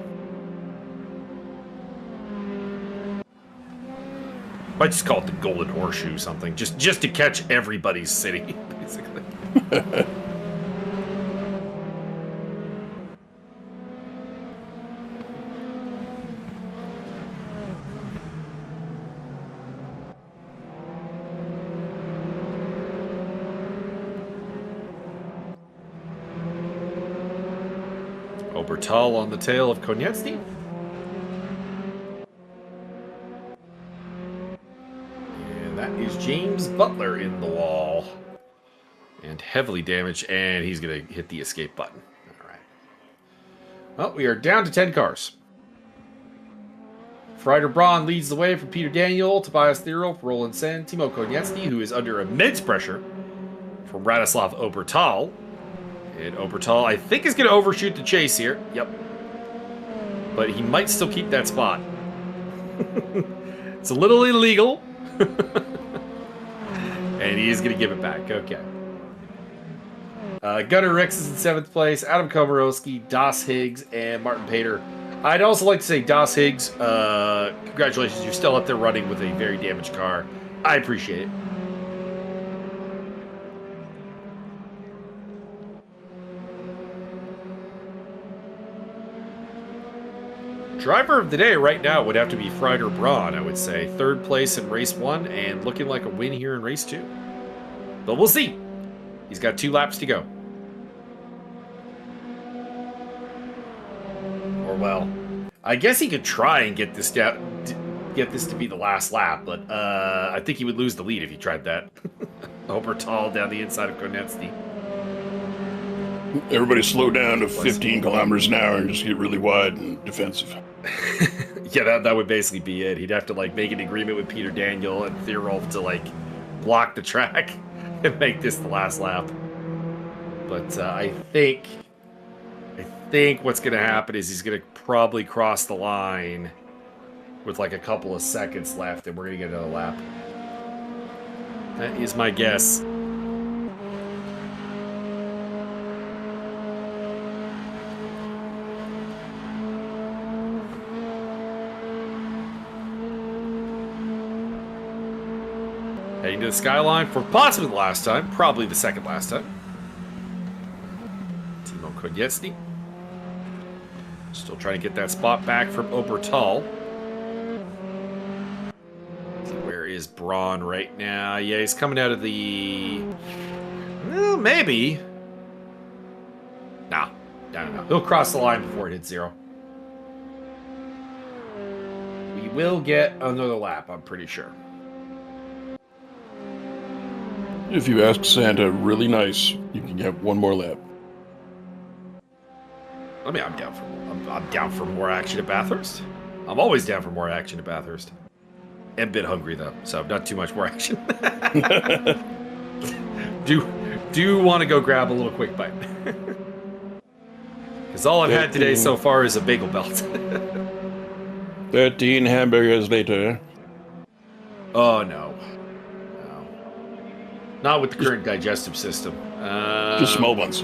Might just call it the Golden Horseshoe something, just to catch everybody's city, basically. Obertal on the tail of Konieczny. And that is James Butler in the wall. And heavily damaged, and he's going to hit the escape button. All right. Well, we are down to 10 cars. Freider Braun leads the way for Peter Daniel, Tobias Thirolf, Roland Sen, Timo Konieczny, who is under immense pressure from Radoslav Obertal. And Obertal, I think, is going to overshoot the chase here. Yep. But he might still keep that spot. It's a little illegal. And he is going to give it back. Okay. Gunnar Ricks is in 7th place. Adam Komorowski, Das Higgs, and Martin Pater. I'd also like to say, Das Higgs, congratulations. You're still up there running with a very damaged car. I appreciate it. Driver of the day right now would have to be Freider Braun, I would say. 3rd place in race 1 and looking like a win here in race 2. But we'll see. He's got 2 laps to go. well. I guess he could try and get this down, get this to be the last lap, but I think he would lose the lead if he tried that. Obertal down the inside of Konecny. Everybody slow down to 15 kilometers an hour and just get really wide and defensive. Yeah, that would basically be it. He'd have to like make an agreement with Peter Daniel and Thierolf to like block the track and make this the last lap. But I think what's going to happen is he's going to probably cross the line with like a couple of seconds left, and we're going to get another lap. That is my guess. Heading to the skyline for possibly the last time, probably the second last time. Timo Konecny. Still trying to get that spot back from Obertal. Where is Braun right now? Yeah, he's coming out of the... Well, maybe. No. He'll cross the line before it hits 0. We will get another lap, I'm pretty sure. If you ask Santa really nice, you can have one more lap. I mean, I'm down for more action at Bathurst. I'm always down for more action at Bathurst. And a bit hungry though, so not too much more action. do want to go grab a little quick bite. Because all I've had today so far is a bagel belt. 13 hamburgers later. Oh no. Not with the current digestive system. Just small ones.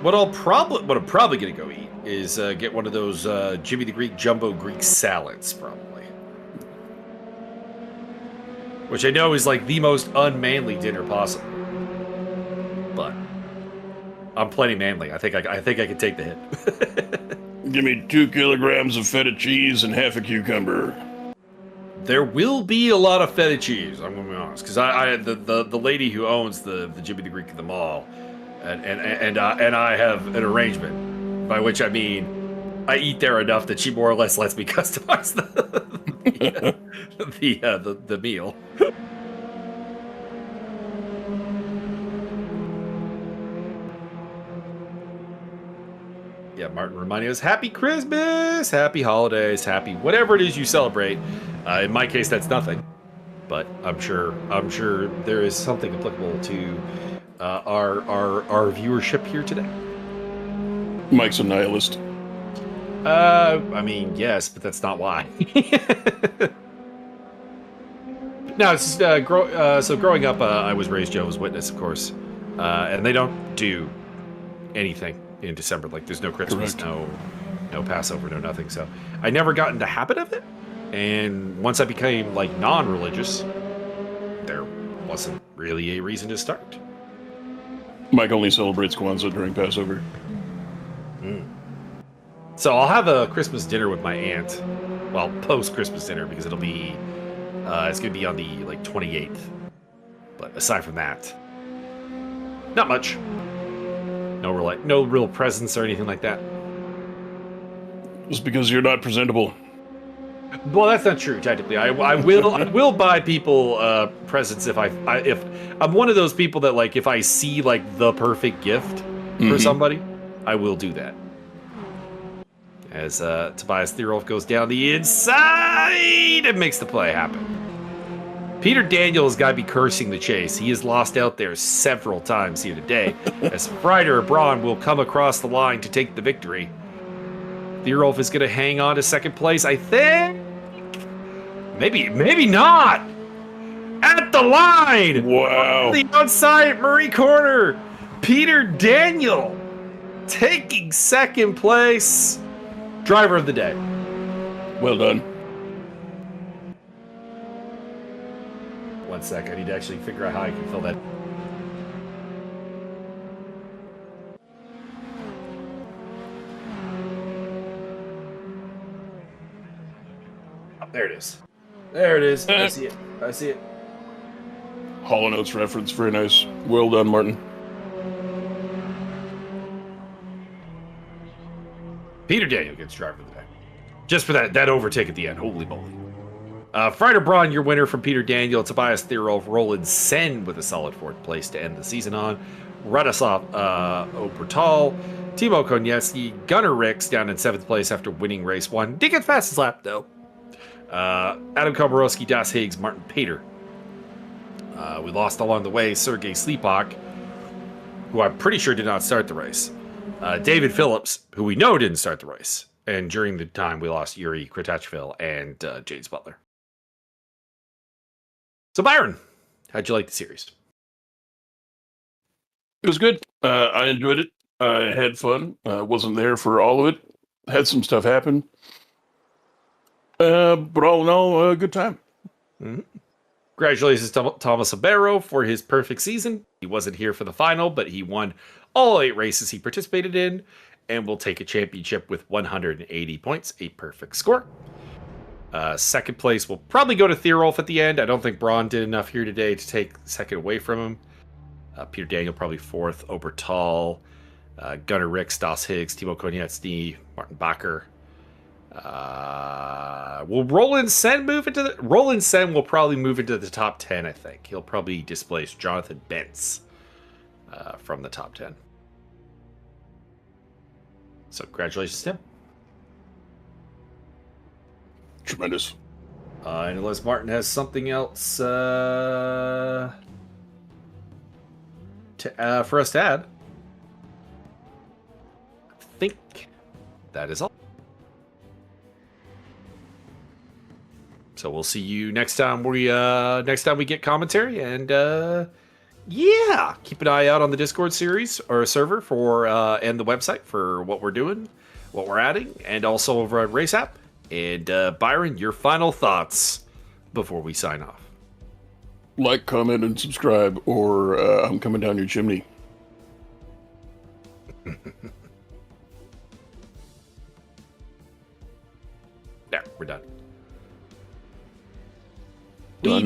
What I'm probably gonna go eat is get one of those Jimmy the Greek jumbo Greek salads, probably. Which I know is like the most unmanly dinner possible. But I'm plenty manly. I think I can take the hit. Give me 2 kilograms of feta cheese and half a cucumber. There will be a lot of feta cheese, I'm gonna be honest, because the lady who owns the Jimmy the Greek at the mall, and I have an arrangement, by which I mean I eat there enough that she more or less lets me customize the meal. Yeah, Martin reminding us, Happy Christmas, Happy Holidays, Happy whatever it is you celebrate. In my case, that's nothing, but I'm sure there is something applicable to our viewership here today. Mike's a nihilist. I mean, yes, but that's not why. No, it's just, so growing up, I was raised Jehovah's Witness, of course, and they don't do anything in December. Like, there's no Christmas, no Passover, no nothing. So I never got into the habit of it. And once I became like non-religious, there wasn't really a reason to start. Mike only celebrates Kwanzaa during Passover. So I'll have a Christmas dinner with my aunt. Well, post-Christmas dinner, because it'll be it's gonna be on the like 28th. But aside from that, not much. No real presents or anything like that. Just because you're not presentable. Well, that's not true. Technically, I will buy people presents if I'm one of those people that like if I see like the perfect gift for somebody, I will do that. As Tobias Thierolf goes down the inside and makes the play happen. Peter Daniel has got to be cursing the chase. He has lost out there several times here today. As Freider Braun will come across the line to take the victory. Thierolf is going to hang on to second place, I think. Maybe not. At the line. Wow. On the outside Murray corner. Peter Daniel taking second place. Driver of the day. Well done. 1 sec. I need to actually figure out how I can fill that. There it is. There it is. I see it. Hall & Oates reference. Very nice. Well done, Martin. Peter Daniel gets driver of the day. Just for that overtake at the end. Holy moly. Frieder Braun, your winner from Peter Daniel. Tobias Thierolf, Roland Sen with a solid 4th place to end the season on. Radoslav Obertal, Timo Konietzki, Gunnar Ricks down in 7th place after winning race 1. Didn't get fastest lap, though. Adam Komorowski, Das Higgs, Martin Pater. We lost along the way Sergei Sleepak, who I'm pretty sure did not start the race. David Phillips, who we know didn't start the race. And during the time, we lost Yuri Kretachville and James Butler. So, Byron, how'd you like the series? It was good. I enjoyed it. I had fun. Wasn't there for all of it. Had some stuff happen. But all in all, a good time. Mm-hmm. Congratulations to Thomas Abero for his perfect season. He wasn't here for the final, but he won all 8 races he participated in and will take a championship with 180 points, a perfect score. 2nd place will probably go to Thierolf at the end. I don't think Braun did enough here today to take 2nd away from him. Peter Daniel probably 4th, Obertal, Gunnar Ricks, Das Higgs, Timo Konietzki, Martin Bacher. Will Roland Sen move into the... Roland Sen will probably move into the top 10, I think. He'll probably displace Jonathan Bentz from the top 10. So congratulations to him. Tremendous. And unless Martin has something else for us to add, I think that is all. So we'll see you next time we get commentary, and yeah, keep an eye out on the Discord series or server for and the website for what we're doing, what we're adding, and also over at Race App. And Byron, your final thoughts before we sign off. Like, comment, and subscribe, or I'm coming down your chimney. Yeah, we're done. Done.